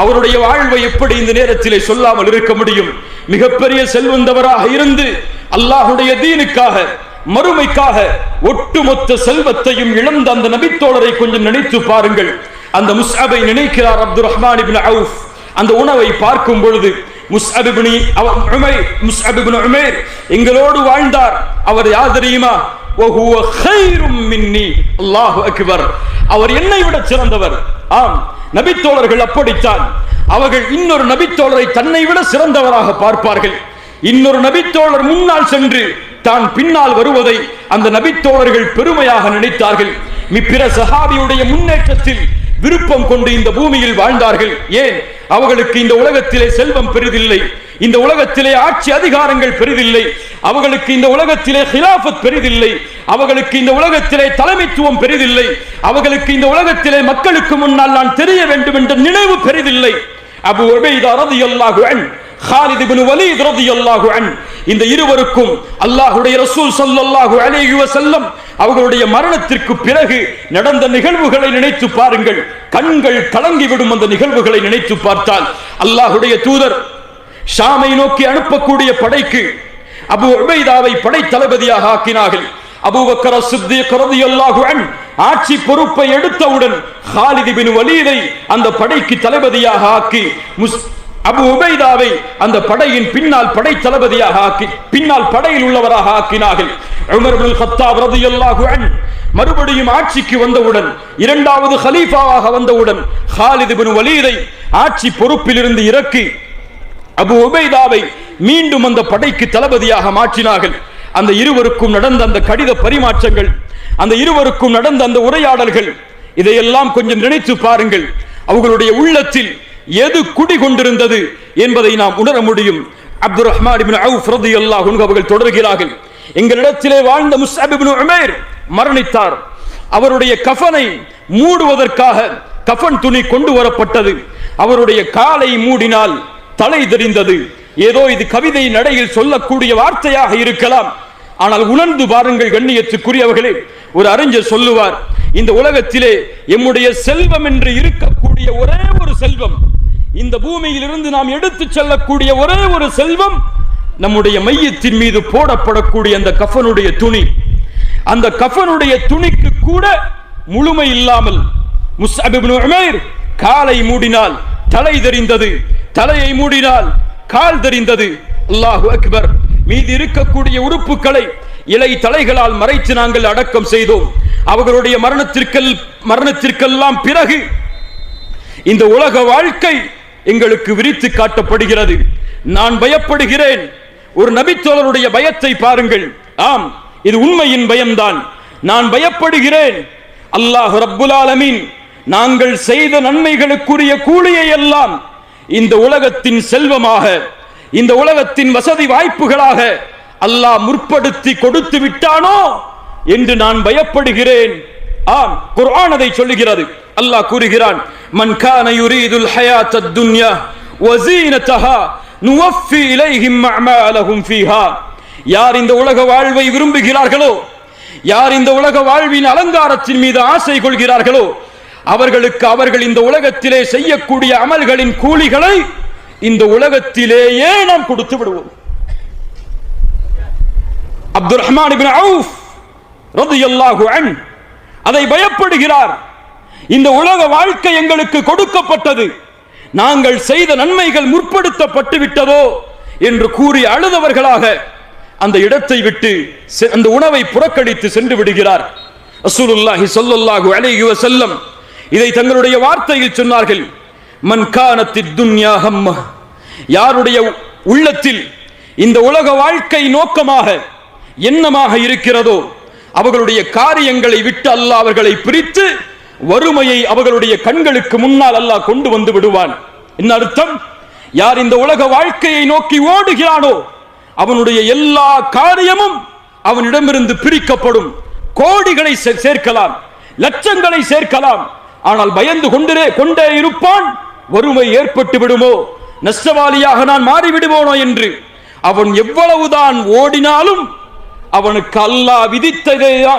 அவருடைய வாழ்வை எப்படி இந்த நேரத்திலே சொல்லாமல் இருக்க முடியும்? மிகப்பெரிய செல்வந்தவராக இருந்து அல்லாஹுடைய தீனுக்காக, மறுமைக்காக ஒட்டுமொத்த செல்வத்தையும் இழந்த அந்த நபித்தோழரை கொஞ்சம் நினைத்து பாருங்கள். அந்த முஸ்அபை நினைக்கிறார் அப்துர் ரஹ்மான் இப்னு அவுஃப். அந்த உணவை பார்க்கும் பொழுது முஸ்அப் இப்னு உமைர் எங்களோடு வாழ்ந்தார். அவர் யார் தெரியுமா? வஹுவ கைரும் மின்னி. அல்லாஹு அக்பர். அவர் என்னை விட சிறந்தவர். ஆம், நபித்தோழர்கள் அப்படித்தான். அவர்கள் இன்னொரு நபித்தோழரை தன்னை விட சிறந்தவராக பார்ப்பார்கள். இன்னொரு நபித்தோழர் முன்னால் சென்று தான் பின்னால் வருவதை அந்த நபித்தோழர்கள் பெருமையாக நினைத்தார்கள். பிற சஹாபியுடைய முன்னேற்றத்தில் விருப்பம் கொண்டு இந்த பூமியில் வாழ்ந்தார்கள். ஏன்? அவர்களுக்கு இந்த உலகத்திலே செல்வம் பெரிதில்லை, இந்த உலகத்திலே ஆட்சி அதிகாரங்கள் பெரிதில்லை, அவர்களுக்கு இந்த உலகத்திலே ஹிலாஃபத் பெரிதில்லை, அவர்களுக்கு இந்த உலகத்திலே தலைமைத்துவம் பெரிதில்லை, அவர்களுக்கு இந்த உலகத்திலே மக்களுக்கு முன்னால் நான் தெரிய வேண்டும் என்ற நினைவு பெரிதில்லை. அபூ உபைதா ரலியல்லாஹு அன்ஹு, காலித் இப்னு வலீத் ரலியல்லாஹு அன்ஹு, இந்த இருவருக்கும் அல்லாஹ்வுடைய ரசூல் ஸல்லல்லாஹு அலைஹி வஸல்லம் அவர்களுடைய மரணத்திற்கு பிறகு நடந்த நிகழ்வுகளை நினைத்து பாருங்கள். கண்கள் கலங்கிவிடும். அந்த நிகழ்வுகளை நினைத்து பார்த்தால் அல்லாஹ்வுடைய தூதர் ஷாமை நோக்கி அனுப்பக்கூடிய படைக்கு அபூ உபைதாவை படை தளபதியாக ஆக்கினார்கள். அபூபக்கர் சித்தீக் ரலியல்லாஹு அன்ஹு ஆட்சி பொறுப்பை எடுத்தவுடன் காலித் இப்னு வலீதை அந்த படைக்கு தளபதியாக ஆக்கி அபூ உபைதாவை அந்த படையின் பின்னால் படை தளபதியாக ஆக்கி பின்னால் படையில் உள்ளவராக ஆக்கினார்கள். உமர் இப்னு கத்தாப் ரலியல்லாஹு அன்ஹு மறுபடியும் ஆட்சிக்கு வந்தவுடன், இரண்டாவது கலீஃபாவாக வந்தவுடன் காலித் இப்னு வலீதை ஆட்சி பொறுப்பிலிருந்து இறக்கி அபூ உபைதாவை மீண்டும் அந்த படைக்கு தளபதியாக மாற்றினார்கள். அந்த இருவருக்கும் நடந்த அந்த கடித பரிமாற்றங்கள், அந்த இருவருக்கும் நடந்த அந்த உரையாடல்கள், இதையெல்லாம் கொஞ்சம் நினைத்து பாருங்கள். அவர்களுடைய உள்ளத்தில் எது குடிகொண்டிருந்தது என்பதை நாம் உணர முடியும். அப்துர் ரஹ்மான் இப்னு அவுஃப் ரலியல்லாஹு அன்ஹு அவர்கள் தொடர்கிறார்கள், எங்களிடத்திலே வாழ்ந்த முஸ்அப் இப்னு உமைர் மரணித்தார். அவருடைய கஃனை மூடுவதற்காக கஃன் துணி கொண்டு வரப்பட்டது. அவருடைய காலை மூடினால் தலை தெரிந்தது. ஏதோ இது கவிதை நடையில் சொல்லக்கூடிய வார்த்தையாக இருக்கலாம். ஆனால் உணர்ந்து பாருங்கள் கண்ணியத்துக்குரியவர்களே. ஒரு அறிஞர் சொல்லுவார், இந்த உலகத்திலே எம்முடைய செல்வம் என்று இருக்கக்கூடிய ஒரே ஒரு செல்வம், இந்த பூமியில் இருந்து நாம் எடுத்து செல்லக்கூடிய ஒரே ஒரு செல்வம், நம்முடைய மையத்தின் மீது போடப்படக்கூடிய அந்த கஃனுடைய துணி. அந்த கஃனுடைய துணிக்கு கூட முழுமை இல்லாமல் முஸ்அப் இப்னு உமைர் காலை மூடினால் தலை தெரிந்தது, தலையை மூடினால் கால் தெரிந்தது. அல்லாஹு அக்பர். மீதி இருக்கக்கூடிய உறுப்புகளை இலை தலைகளால் மறைத்து நாங்கள் அடக்கம் செய்தோம். அவர்களுடைய மரணத்திற்கெல்லாம் பிறகு இந்த உலக வாழ்க்கை எங்களுக்கு விரித்து காட்டப்படுகிறது. நான் பயப்படுகிறேன். ஒரு நபித்தோழருடைய பயத்தை பாருங்கள். ஆம், இது உண்மையின் பயம்தான். நான் பயப்படுகிறேன். அல்லாஹ் ரப்புல் ஆலமீன் நாங்கள் செய்த நன்மைகளுக்குரிய கூலியை எல்லாம் இந்த உலகத்தின் செல்வமாக, இந்த உலகத்தின் வசதி வாய்ப்புகளாக அல்லாஹ் முற்படுத்தி கொடுத்து விட்டானோ என்று நான் பயப்படுகிறேன். ஆம், குர்ஆன் அதை சொல்லுகிறது. அல்லாஹ் கூறுகிறான், மன் கான யுரீதுல் ஹயாத்தத் துன்யா வஸீனதஹா நுவஃபி இலைஹிம் அஅமாலஹும் ஃபீஹா. யார் இந்த உலக வாழ்வை விரும்புகிறார்களோ, யார் இந்த உலக வாழ்வின் அலங்காரத்தின் மீது ஆசை கொள்கிறார்களோ, அவர்களுக்கு அவர்கள் இந்த உலகத்திலே செய்யக்கூடிய அமல்களின் கூலிகளை இந்த உலகத்திலேயே நாம் கொடுத்து விடுவோம். அப்துர் ரஹ்மான் இப்னு அவுஃப் ரலியல்லாஹு அன்ஹு அதை பயப்படுகிறார். இந்த உலக வாழ்க்கை எங்களுக்கு கொடுக்கப்பட்டது, நாங்கள் செய்த நன்மைகள் முற்படுத்தப்பட்டு விட்டதோ என்று கூறி அழுதவர்களாக அந்த இடத்தை விட்டு அந்த உணவை புறக்கணித்து சென்று விடுகிறார். ரசூலுல்லாஹி ஸல்லல்லாஹு அலைஹி வஸல்லம் இதை தங்களுடைய வார்த்தையில் சொன்னார்கள், மன் கானத்தித் துன்யா ஹம்ம. யாருடைய உள்ளத்தில் இந்த உலக வாழ்க்கை நோக்கமாக, எண்ணமாக இருக்கிறதோ அவர்களுடைய காரியங்களை விட்டு அல்லாஹ் அவர்களை பிரித்து வறுமையை அவர்களுடைய கண்களுக்கு முன்னால் அல்லாஹ் கொண்டு வந்து விடுவான். என்ன அர்த்தம்? யார் இந்த உலக வாழ்க்கையை நோக்கி ஓடுகிறானோ அவனுடைய எல்லா காரியமும் அவனிடமிருந்து பிரிக்கப்படும். கோடிகளை சேர்க்கலாம், லட்சங்களை சேர்க்கலாம், ஆனால் பயந்து கொண்டே இருப்பான். வறுமை ஏற்பட்டு விடுமோ, நஷ்டவாளியாக நான் மாறிவிடுவோனோ என்று. அவன் எவ்வளவுதான் ஓடினாலும் அவனுக்கு அல்லாஹ்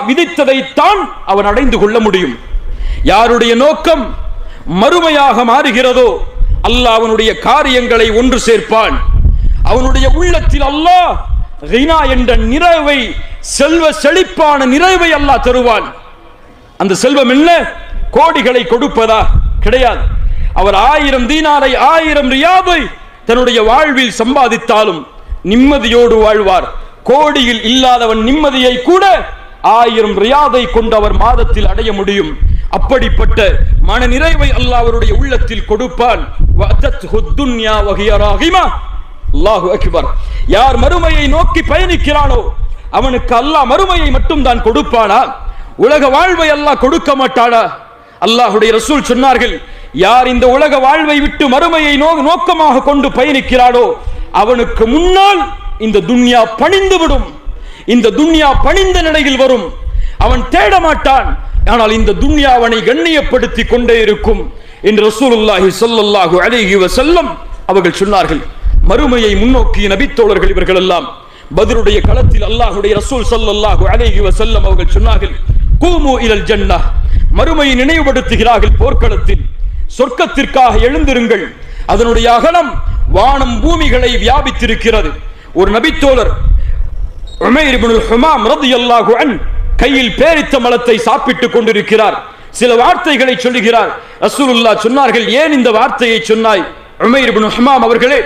விதித்ததைத்தான் அவன் அடைந்து கொள்ள முடியும். யாருடைய நோக்கம் மறுமையாக மாறுகிறதோ அல்லாஹ் அவனுடைய காரியங்களை ஒன்று சேர்ப்பான். அவனுடைய உள்ளத்தில் அல்லாஹ் கினா என்ற நிறைவை, செல்வ செழிப்பான நிறைவை அல்லாஹ் தருவான். அந்த செல்வம் என்ன? கோடிகளை கொடுப்பதா? கிடையாது. அவர் 1000 தீனாரை 1000 ரியாதை தன்னுடைய வாழ்வில் சம்பாதித்தாலும் நிம்மதியோடு வாழ்வார். கோடியில் இல்லாதவன் நிம்மதியை கூட 1000 ரியாதை கொண்டு அவர் மாதத்தில் அடைய முடியும். அப்படிப்பட்ட மன நிறைவை அல்லாஹ் அவருடைய உள்ளத்தில் கொடுப்பான். அல்லாஹு அக்பர். யார் மறுமையை நோக்கி பயணிக்கிறானோ அவனுக்கு அல்லாஹ் மறுமையை மட்டும் தான் கொடுப்பானா? உலக வாழ்வை அல்லாஹ் கொடுக்க மாட்டானா? அல்லாஹ்வுடைய ரசூல் சொன்னார்கள், யார் இந்த உலக வாழ்வை விட்டு மறுமையை நோக்கமாக கொண்டு பயணிக்கிறானோ அவனுக்கு முன்னால் இந்த துன்யா பணிந்து விடும். இந்த துன்யா பணிந்த நிலையில் வரும். அவன் தேட மாட்டான், ஆனால் இந்த துன்யா அவனை கண்ணியப்படுத்தி கொண்டே இருக்கும் என்று ரசூலுல்லாஹி ஸல்லல்லாஹு அலைஹி வஸல்லம் அவர்கள் சொன்னார்கள். மறுமையை முன்னோக்கிய நபித்தோழர்கள் இவர்கள் எல்லாம். பத்ருடைய களத்தில் அல்லாஹ்வுடைய ரசூல் ஸல்லல்லாஹு அலைஹி வஸல்லம் அவர்கள் சொன்னார்கள், கூமு இலல் ஜன்னah. மறுமையை நினைவுபடுத்துகிறார்கள் போர்க்களத்தில். சொர்க்கத்திற்காக எழுந்திருங்கள், அதனுடைய அகலம் வானம் பூமிகளை வியாபித்திருக்கிறது. ஒரு நபித்தோழர் உமைர் இப்னுல் ஹுமாம் ரலியல்லாஹு அன்ஹு கையில் பேரித்த மலத்தை சாப்பிட்டுக் கொண்டிருக்கிறார். சில வார்த்தைகளை சொல்லுகிறார். ரசூலுல்லாஹ் சொன்னார்கள், ஏன் இந்த வார்த்தையை சொன்னாய் உமைர் இப்னு ஹுமாம் அவர்களே?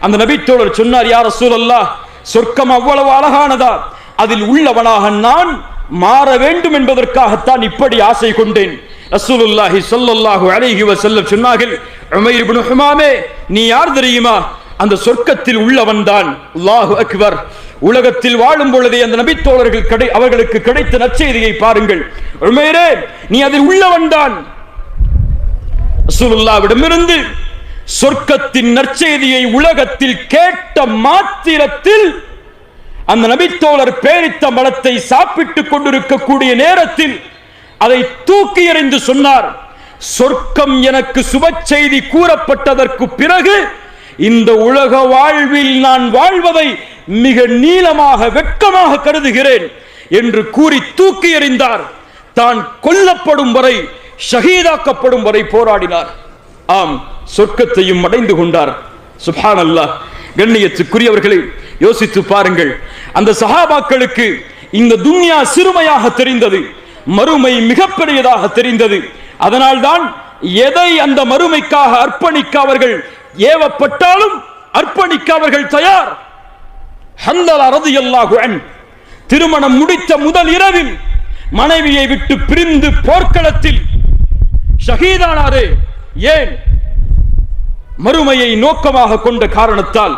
அந்த நபித்தோழர் சொன்னார், யா ரசூலல்லாஹ், சொர்க்கம் அவ்வளவு அழகானதா? அதில் உள்ளவனாக நான் மாற வேண்டும் என்பதற்காகத்தான் இப்படி ஆசை கொண்டேன். ரசூலுல்லாஹி ஸல்லல்லாஹு அலைஹி வஸல்லம் சொன்னார்கள், உமைர் இப்னு ஹுமாமே, நீ யார் தெரியுமா? அந்த சொர்க்கத்தில் உள்ளவன் தான். அல்லாஹு அக்பர். உலகத்தில் வாழும் பொழுதே அந்த நபித்தோழர்கள் அவர்களுக்கு கிடைத்த நற்செய்தியை பாருங்கள். உமைரே, நீ அதில் உள்ளவன் தான். ரசூலுல்லாஹ்விடமிருந்து சொர்க்கத்தின் நற்செய்தியை உலகத்தில் கேட்ட மாத்திரத்தில் அந்த நபித்தோழர் பேரித்த மலத்தை சாப்பிட்டுக் கொண்டிருக்கக்கூடிய நேரத்தில் அதை தூக்கி எறிந்து சொன்னார், சொர்க்கம் எனக்கு சுப செய்தி கூறப்பட்டதற்கு பிறகு இந்த உலக வாழ்வில் நான் வாழ்வதை மிக நீளமாக வெட்கமாக கருதுகிறேன் என்று கூறி தூக்கி எறிந்தார். தான் கொல்லப்படும் வரை, ஷஹீதாக்கப்படும் வரை போராடினார். ஆம், சொர்க்கத்தையும் அடைந்து கொண்டார். சுப்ஹானல்லாஹ். கண்ணியத்துக்குரியவர்களை யோசித்து பாருங்கள். அந்த சஹாபாக்களுக்கு இந்த துன்யா சிறுமையாக தெரிந்தது, மறுமை மிகப்பெரியதாக தெரிந்தது. அதனால்தான் எதை அந்த மறுமைக்காக அர்ப்பணிக்க அவர்கள் ஏவப்பட்டாலும் அர்ப்பணிக்க அவர்கள் தயார். ஹந்தலா ரலியல்லாஹு அன்ஹு திருமணம் முடித்த முதல் இரவில் மனைவியை விட்டு பிரிந்து போர்க்களத்தில் ஷஹீதானாரே. ஏன்? மறுமையை நோக்கமாக கொண்ட காரணத்தால்.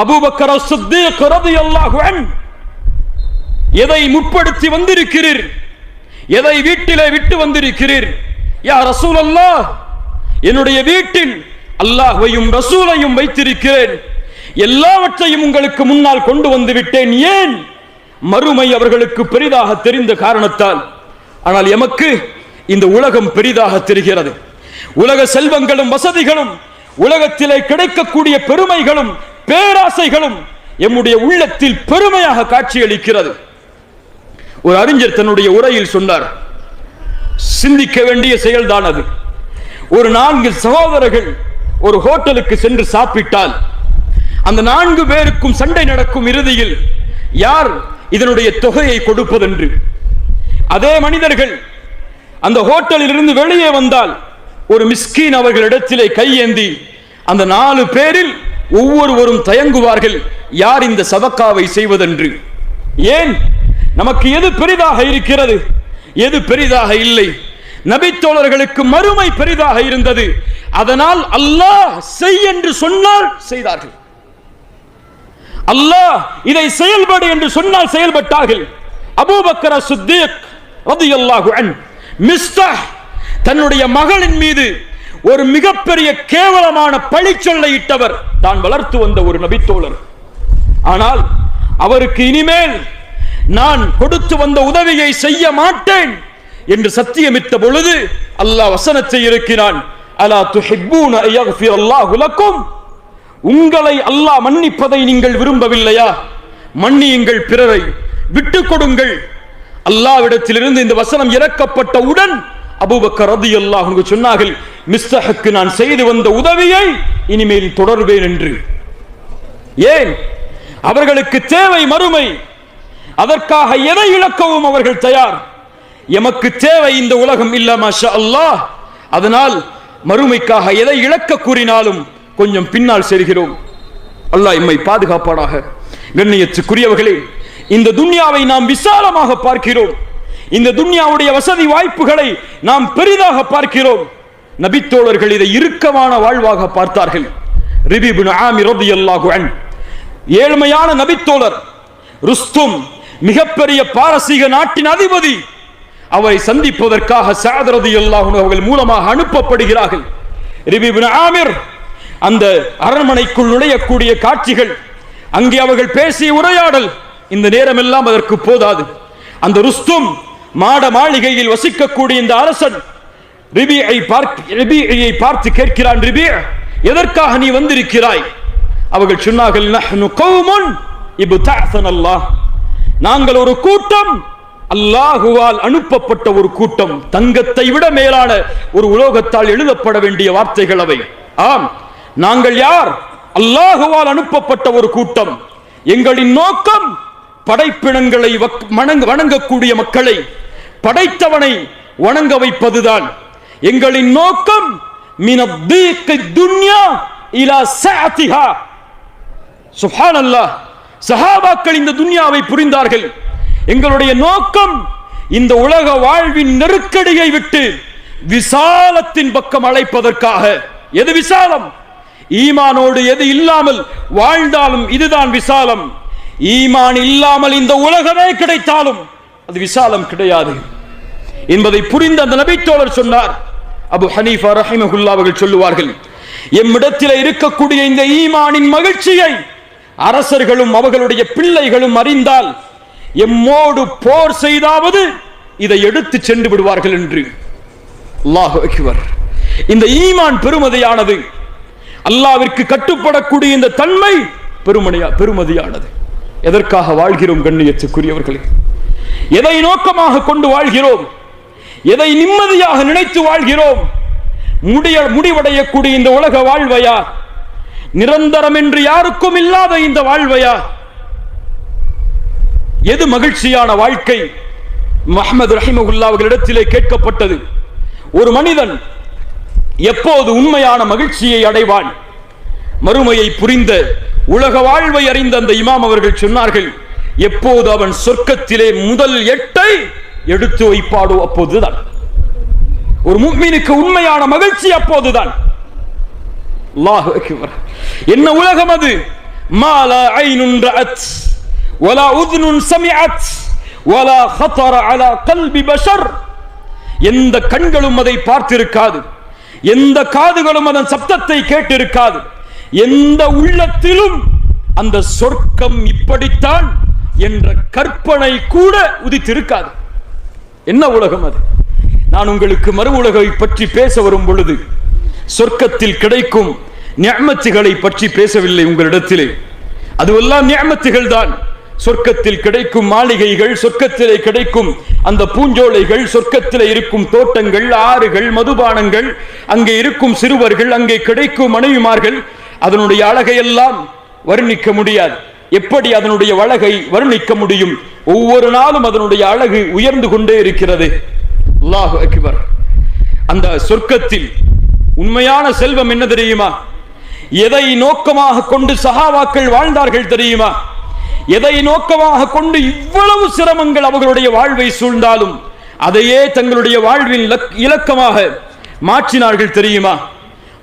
அபூபக்கர் ஸித்தீக் ரலியல்லாஹு அன்ஹு, எதை முற்படுத்தி வந்திருக்கிறீர்? எதை வீட்டிலே விட்டு வந்திருக்கிறீர்? யா ரசூலல்லாஹ், என்னுடைய வீட்டில் அல்லாஹ்வையும் ரசூலையும் வைத்திருக்கிறேன், எல்லாவற்றையும் உங்களுக்கு முன்னால் கொண்டு வந்து விட்டேன். ஏன்? மறுமை அவர்களுக்கு பெரிதாக தெரிந்த காரணத்தால். ஆனால் எமக்கு இந்த உலகம் பெரிதாக தெரிகிறது. உலக செல்வங்களும் வசதிகளும், உலகத்திலே கிடைக்கக்கூடிய பெருமைகளும் பேராசைகளும் எம்முடைய உள்ளத்தில் பெருமையாக காட்சியளிக்கிறது. ஒரு அறிஞர் தன்னுடைய உரையில் சொன்னார், சிந்திக்க வேண்டிய செயல்தான் அது. ஒரு 4 சகோதரர்கள் ஒரு ஹோட்டலுக்கு சென்று சாப்பிட்டால் அந்த 4 பேருக்கும் சண்டை நடக்கும். இறுதியில் யார் இதனுடைய தொகையை கொடுப்பதென்று. அதே மனிதர்கள் அந்த ஹோட்டலில் இருந்து வெளியே வந்தால் ஒரு மிஸ்கீன் அவர்களிடத்திலே கையேந்தி அந்த 4 பேரில் ஒவ்வொருவரும் தயங்குவார்கள், யார் இந்த சதக்காவை செய்வதென்று. ஏன்? நமக்கு எது பெரிதாக இருக்கிறது, எது பெரிதாக இல்லை? நபித்தோழர்களுக்கு மறுமை பெரிதாக இருந்தது. அதனால் அல்லாஹ் செய் என்று சொன்னால் செய்தார்கள். அல்லாஹ் இதை செயல்படு என்று சொன்னால் செயல்பட்டார்கள். அபூபக்கர் சித்தீக் ரலியல்லாஹு அன்ஹு மிஸ்தாஹ் தன்னுடைய மகளின் மீது ஒரு மிகப்பெரிய கேவலமான பழிச்சொல்லை இட்டவர், தான் வளர்த்து வந்த ஒரு நபித்தோழர். ஆனால் அவருக்கு இனிமேல் நான் கொடுத்து வந்த உதவியை செய்ய மாட்டேன் என்று சத்தியமிட்ட பொழுது அல்லாஹ் வசனத்தை இறக்கினான், அலா துஹிப்பூன யக்ஃபிரல்லாஹு லக்கும், உங்களை அல்லாஹ் மன்னிப்பதை நீங்கள் விரும்பவில்லையா? மன்னியுங்கள், பிறரை விட்டுக் கொடுங்கள். அல்லாஹ்விடத்திலிருந்து இந்த வசனம் இறக்கப்பட்டவுடன் அபூபக்கர் ரலியல்லாஹு அன்ஹு சொன்னார்கள், மிஸ்தஹுக்கு நான் செய்து வந்த உதவியை இனிமேல் தொடர்வேன் என்று. ஏன்? அவர்களுக்கு தேவை மறுமை, அதற்காக எதை இழக்கவும் அவர்கள் தயார். எமக்கு தேவை இந்த உலகம் இல்ல மாஷா அல்லாஹ், அதனால் மறுமைக்காக எதை இழக்க கூறினாலும் கொஞ்சம் பின்னால் செல்கிறோம். அல்லாஹ் எம்மை பாதுகாப்பானாக. கண்ணியத்துக்குரியவர்களே, இந்த துன்யாவை நாம் விசாலமாக பார்க்கிறோம், இந்த துன்யாவுடைய வசதி வாய்ப்புகளை நாம் பெரிதாக பார்க்கிறோம். நபித்தோழர்கள் இதை இறுக்கமான வாழ்வாக பார்த்தார்கள். ரிபி இப்னு ஆமிர் ரலியல்லாஹு அன்ஹு ஏழ்மையான நபித்தோழர், ருஸ்தும் மிகப்பெரிய பாரசீக நாட்டின் அதிபதி, அவரை சந்திப்பதற்காக சஅத் ரலியல்லாஹு அன்ஹு அவர்கள் மூலமாக அனுப்பப்படுகிறார்கள். ரிபி இப்னு ஆமிர் அந்த அரண்மனைக்குள் நுழையக்கூடிய காட்சிகள், அங்கே அவர்கள் பேசிய உரையாடல், இந்த நேரம் எல்லாம் அதற்கு போதாது. அந்த ருஸ்தும் மாட மாளிகையில் வசிக்கக்கூடிய இந்த அரசன் ரிபியை பார்த்து கேட்கிறான், ரிபி, எதற்காக நீ வந்திருக்கிறாய்? அவர்கள் சொன்னார்கள், நஹ்னு கௌமுன் இப்தஅஸனல்லாஹ், நாங்கள் ஒரு கூட்டம், அல்லாஹுவால் அனுப்பப்பட்ட ஒரு கூட்டம். தங்கத்தை விட மேலான ஒரு உலோகத்தால் எழுதப்பட வேண்டிய வார்த்தைகள் அவை. ஆம், நாங்கள் யார்? அல்லாஹுவால் அனுப்பப்பட்ட ஒரு கூட்டம். எங்களின் நோக்கம் படைப்பினங்களை வணங்கக்கூடிய மக்களை படைத்தவனை வணங்க வைப்பதுதான் எங்களின் நோக்கம். மினத்தீக்கி துன்யா இலா சஅதிஹா. சுப்ஹானல்லாஹ், சஹாபாக்கள் இந்த துன்யாவை புரிந்தார்கள். எங்களுடைய நோக்கம் இந்த உலக வாழ்வின் நெருக்கடியை விட்டு விசாலத்தின் பக்கம் அழைப்பதற்காக. எது விசாலம்? ஈமானோடு எது இல்லாமல் வாழ்ந்தாலும் இதுதான் விசாலம். ஈமான் இல்லாமல் இந்த உலகமே கிடைத்தாலும் அது விசாலம் கிடையாது என்பதை புரிந்த அந்த நபித்தோழர் சொன்னார். அபு ஹனீஃபா ரஹிமஹுல்லாஹ் அவர்கள் சொல்லுவார்கள், எம்மிடத்தில் இருக்கக்கூடிய இந்த ஈமானின் மகிழ்ச்சியை அரசர்களும் அவர்களுடைய பிள்ளைகளும் அறிந்தால் எம்மோடு போர் செய்தாவது இதை எடுத்து சென்று விடுவார்கள் என்று. அல்லாஹு அக்பர். இந்த ஈமான் பெருமதியானது, அல்லாஹ்விற்கு கட்டுப்படக்கூடிய இந்த தன்மை பெருமதியானது. எதற்காக வாழ்கிறோம் கண்ணியத்துக்குரியவர்களே? எதை நோக்கமாக கொண்டு வாழ்கிறோம்? எதை நிம்மதியாக நினைத்து வாழ்கிறோம்? முடிவடையக்கூடிய இந்த உலக வாழ்வையா? நிரந்தரம் என்று யாருக்கும் இல்லாத இந்த வாழ்வையா? எது மகிழ்ச்சியான வாழ்க்கை? முஹம்மது ரஹிமஹுல்லாஹ் அவர்களிடத்திலே கேட்கப்பட்டது, ஒரு மனிதன் எப்போது உண்மையான மகிழ்ச்சியை அடைவான்? மறுமையை புரிந்த உலக வாழ்வை அறிந்த அந்த இமாம் அவர்கள் சொன்னார்கள், எப்போது அவன் சொர்க்கத்திலே முதல் 8 எடுத்து வைப்பாடோ அப்போதுதான். ஒரு முஃமினுக்கு உண்மையான மகிழ்ச்சி அப்போதுதான். அல்லாஹு அக்பர். என்ன உலகம் அது? மாலா ஐனுன் ரஅத் வலா உத்னுன் சமிஅத் வலா خطر على قلب بشر. எந்த கண்களும் அதை பார்த்திருக்காது, எந்த காதுகளும் அதன் சப்தத்தை கேட்டிருக்காது, எந்த உள்ளத்திலும் அந்த சொர்க்கம் இப்படித்தான் என்ற கற்பனை கூட உதித்திருக்காது. என்ன உலகம் அது? நான் உங்களுக்கு மறு உலகை பற்றி பேச வரும் பொழுது சொர்க்கத்தில் கிடைக்கும் நிஅமத்துகளை பற்றி பேசவில்லை உங்களிடத்திலே. அதுவெல்லாம் நிஅமத்துகள் தான். சொர்க்கத்தில் கிடைக்கும் மாளிகைகள், சொர்க்கத்திலே கிடைக்கும் அந்த பூஞ்சோலைகள், சொர்க்கத்திலே இருக்கும் தோட்டங்கள், ஆறுகள், மதுபானங்கள், அங்கே இருக்கும் சிறுவர்கள், அங்கே கிடைக்கும் மனைவிமார்கள், அதனுடைய அழகையெல்லாம் வர்ணிக்க முடியாது. எப்படி அதனுடைய அழகை வர்ணிக்க முடியும்? ஒவ்வொரு நாளும் அதனுடைய அழகு உயர்ந்து கொண்டே இருக்கிறது. அல்லாஹு அக்பர். அந்த சொர்க்கத்தில் உண்மையான செல்வம் என்ன தெரியுமா? எதை நோக்கமாக கொண்டு சஹாபாக்கள் வாழ்ந்தார்கள் தெரியுமா? எதை நோக்கமாக கொண்டு இவ்வளவு சிரமங்கள் அவர்களுடைய வாழ்வை சூழ்ந்தாலும் அதையே தங்களுடைய வாழ்வின் இலக்கமாக மாற்றினார்கள் தெரியுமா?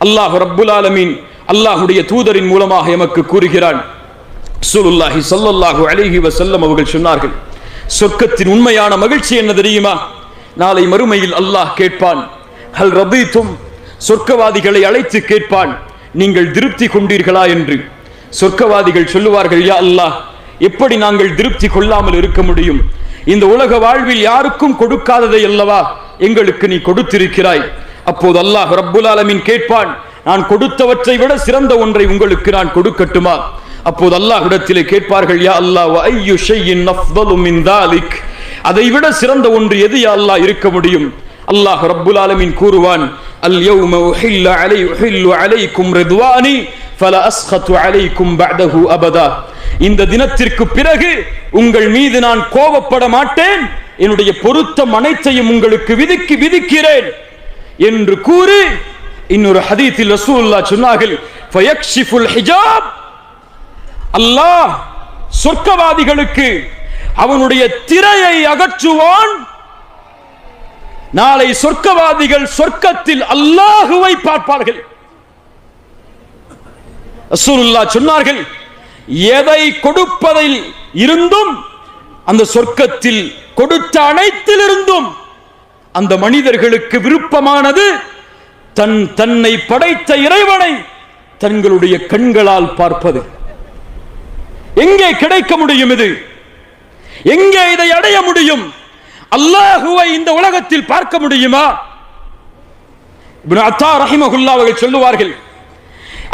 அல்லாஹ் ரப்புல் ஆலமீன் அல்லாஹ்வுடைய தூதரின் மூலமாக எமக்கு கூறுகிறான், ரசூலுல்லாஹி ஸல்லல்லாஹு அலைஹி வஸல்லம் அவர்கள் சொன்னார்கள், சொர்க்கத்தின் உண்மையான மகிழ்ச்சி என்ன தெரியுமா? நாளை மறுமையில் அல்லாஹ் கேட்பான், ஹல் ரதீதும், சொர்க்கவாதிகளை அழைத்து கேட்பான், நீங்கள் திருப்தி கொண்டீர்களா என்று. சொர்க்கவாதிகள் சொல்லுவார்கள், யா அல்லாஹ், எப்படி நாங்கள் திருப்தி கொள்ளாமல் இருக்க முடியும்? இந்த உலக வாழ்வில் யாருக்கும் கொடுக்காததை அல்லவா எங்களுக்கு நீ கொடுத்திருக்கிறாய். அப்போது அல்லாஹ் ரப்புல் ஆலமீன் கேட்பான், நான் கொடுத்தவற்றை விட சிறந்த ஒன்றை உங்களுக்கு நான் கொடுக்கட்டுமா? அப்போது அல்லாஹ்விடத்திலே கேட்பார்கள், யா அல்லாஹ், வ ஐயு ஷைஇன் அஃதலு மின் தாலிக், அதை விட சிறந்த ஒன்று எது யா அல்லாஹ் இருக்க முடியும்? அல்லாஹ் ரப்புல் ஆலமீன் கூறுவான், அல் யௌம உஹில்லு அலைக்கும் ரிதுவானி ஃபலா அஸ்கது அலைக்கும் பஅதஹு அபதா. இந்த தினத்திற்கு பிறகு உங்கள் மீது நான் கோபப்பட மாட்டேன், என்னுடைய பொருத்தம் அனைத்தையும் உங்களுக்கு விதிக்கிறேன் என்று கூறி இன்னொரு ஹதீஸில் ரசூலுல்லாஹ் சொன்னார்கள், ஃபயக்ஷிஃபுல் ஹிஜாப், அல்லாஹ் சொர்க்கவாதிகளுக்கு அவனுடைய திரையை அகற்றுவான். நாளை சொர்க்கவாதிகள் சொர்க்கத்தில் அல்லாஹுவை பார்ப்பார்கள். ரசூலுல்லாஹ் சொன்னார்கள், எதை கொடுப்பதில் இருந்தும், அந்த சொர்க்கத்தில் கொடுத்த அனைத்திலிருந்தும் அந்த மனிதர்களுக்கு விருப்பமானது தன்னை படைத்த இறைவனை தங்களுடைய கண்களால் பார்ப்பது. எங்கே கிடைக்க முடியும்? இது எங்கே இதை அடைய முடியும்? அல்லாஹுவை இந்த உலகத்தில் பார்க்க முடியுமா? இப்னு அத்தா ரஹிமஹுல்லாஹ் அவர்கள் சொல்லுவார்கள்,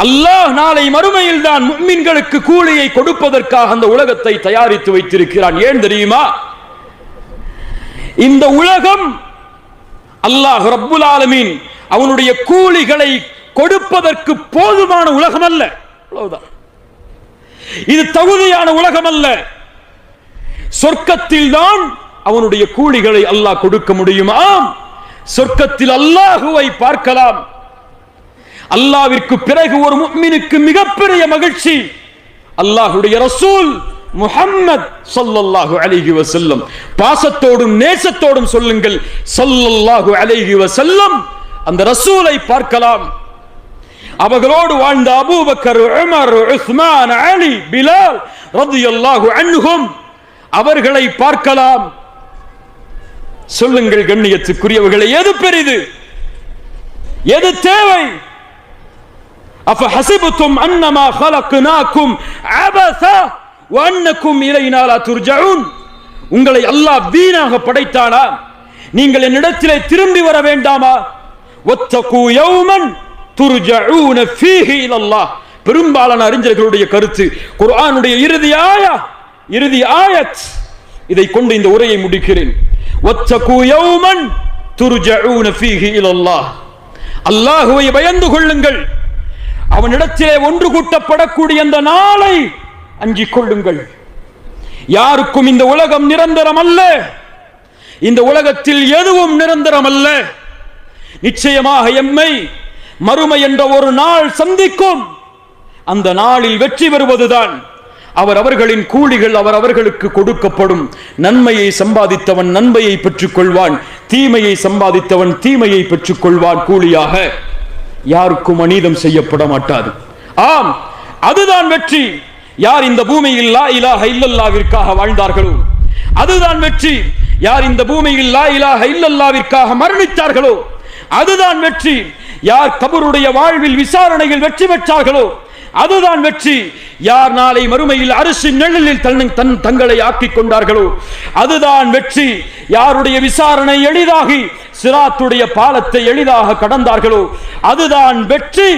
அல்லாஹ் நாளை மறுமையில் தான் முஃமின்களுக்கு கூலியை கொடுப்பதற்காக அந்த உலகத்தை தயாரித்து வைத்திருக்கிறான். ஏன் தெரியுமா? இந்த உலகம் அல்லாஹ் ரப்புல் ஆலமீன் அவனுடைய கூலிகளை கொடுப்பதற்கு போதுமான உலகம் அல்ல. அவ்வளவுதான். இது தகுதியான உலகம் அல்ல. சொர்க்கத்தில் தான் அவனுடைய கூலிகளை அல்லாஹ் கொடுக்க முடியுமா? சொர்க்கத்தில் அல்லாஹுவை பார்க்கலாம். அல்லாஹ்விற்கு பிறகு ஒரு முஃமினுக்கு மிகப்பெரிய மகிழ்ச்சி, அல்லாஹ்வுடைய ரசூல் முஹம்மத் ஸல்லல்லாஹு அலைஹி வஸல்லம். பாசத்தோடும் நேசத்தோடும் சொல்லுங்கள், ஸல்லல்லாஹு அலைஹி வஸல்லம். அந்த ரசூலை பார்க்கலாம். அவர்களோடு வாழ்ந்த அபூபக்கர், உமர், உஸ்மான், அலி, பிலால் ரலியல்லாஹு அன்ஹும், அவர்களை பார்க்கலாம். சொல்லுங்கள் கண்ணியத்துக்குரியவர்களே, எது பெரிது? எது தேவை? அஃபஹஸிபதும் அன்னமா خلقناكم அபஸா வஅன்னக்கும் இலைனா லா துர்ஜஊன். உங்களை அல்லாஹ் வீணாக படைத்தானா? நீங்கள் என்னிடத்திலே திரும்பி வர வேண்டாமா? வத்தகு யௌமன் துர்ஜஊன ஃபீஹி இலல்லாஹ். பெரும்பாலான அறிஞர்களுடைய கருத்து, குர்ஆனுடைய இறுதி ஆயத். இதை கொண்டு இந்த உரையை முடிக்கிறேன். வத்தகு யௌமன் துர்ஜஊன ஃபீஹி இலல்லாஹ். அல்லாஹ்வை பயந்து கொள்ளுங்கள். அவனிடத்திலே ஒன்று கூட்டப்படக்கூடிய அந்த நாளை அஞ்சிக் கொள்ளுங்கள். யாருக்கும் இந்த உலகம் நிரந்தரம் அல்ல. இந்த உலகத்தில் எதுவும் நிரந்தரம் அல்ல. நிச்சயமாக எம்மை மறுமை என்ற ஒரு நாள் சந்திக்கும். அந்த நாளில் வெற்றி பெறுவதுதான் அவர்களின் கூலிகள் அவர்களுக்கு கொடுக்கப்படும். நன்மையை சம்பாதித்தவன் நன்மையை பெற்றுக் கொள்வான், தீமையை சம்பாதித்தவன் தீமையை பெற்றுக் கொள்வான் கூலியாக. யாருக்கும் அநீதம் செய்யப்பட மாட்டாது. ஆம், அதுதான் வெற்றி. யார் இந்த பூமியில் லா இலாஹ இல்லல்லாஹ்விற்காக வாழ்ந்தார்களோ அதுதான் வெற்றி. யார் இந்த பூமியில் லா இலாஹ இல்லல்லாஹ்விற்காக மரணித்தார்களோ அதுதான் வெற்றி. யார் கபருடைய வாழ்வில் விசாரணையில் வெற்றி பெற்றார்களோ அதுதான் வெற்றி. யார் நாளை மறுமையில் அரிசின் நிழலில் தங்களை ஆக்கிக் கொண்டார்களோ அதுதான் வெற்றி. யாருடைய விசாரணை எளிதாகி சிராத்துடைய பாலத்தை எளிதாக கடந்தார்களோ அதுதான் வெற்றி.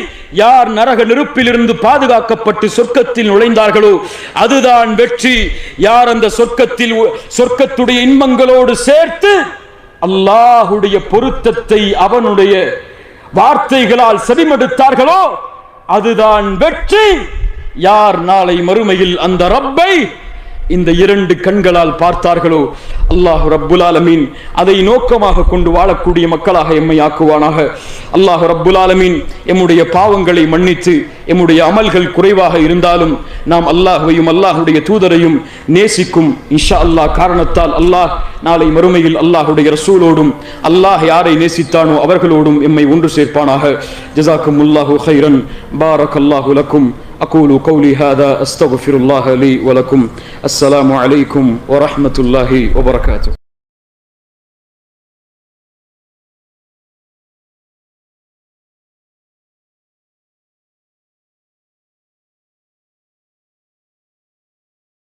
யார் நரக நெருப்பிலிருந்து பாதுகாக்கப்பட்டு சொர்க்கத்தில் நுழைந்தார்களோ அதுதான் வெற்றி. யார் அந்த சொர்க்கத்துடைய இன்பங்களோடு சேர்த்து அல்லாஹுடைய பொருத்தத்தை அவனுடைய வார்த்தைகளால் செவிமடுத்தார்களோ அதுதான் வெற்றி. யார் நாளை மறுமையில் அந்த ரப்பை இந்த இரண்டு கண்களால் பார்த்தார்களோ அல்லாஹ் ரப்புல் ஆலமீன் அதை நோக்கமாக கொண்டு வாழக்கூடிய மக்களாக எம்மை ஆக்குவானாக. அல்லாஹ் ரப்புல் ஆலமீன் எம்முடைய பாவங்களை மன்னித்து எம்முடைய அமல்கள் குறைவாக இருந்தாலும் நாம் அல்லாஹ்வையும் அல்லாஹுடைய தூதரையும் நேசிக்கும் இன்ஷா அல்லாஹ் காரணத்தால் அல்லாஹ் நாளை மறுமையில் அல்லாஹுடைய ரசூலோடும் அல்லாஹ் யாரை நேசித்தானோ அவர்களோடும் எம்மை ஒன்று சேர்ப்பானாக. ஜஸாக்குமுல்லாஹு கைரன். பாரக்கல்லாஹு லக்கும். أقول قولي هذا أستغفر الله لي ولكم. السلام عليكم ورحمة الله وبركاته.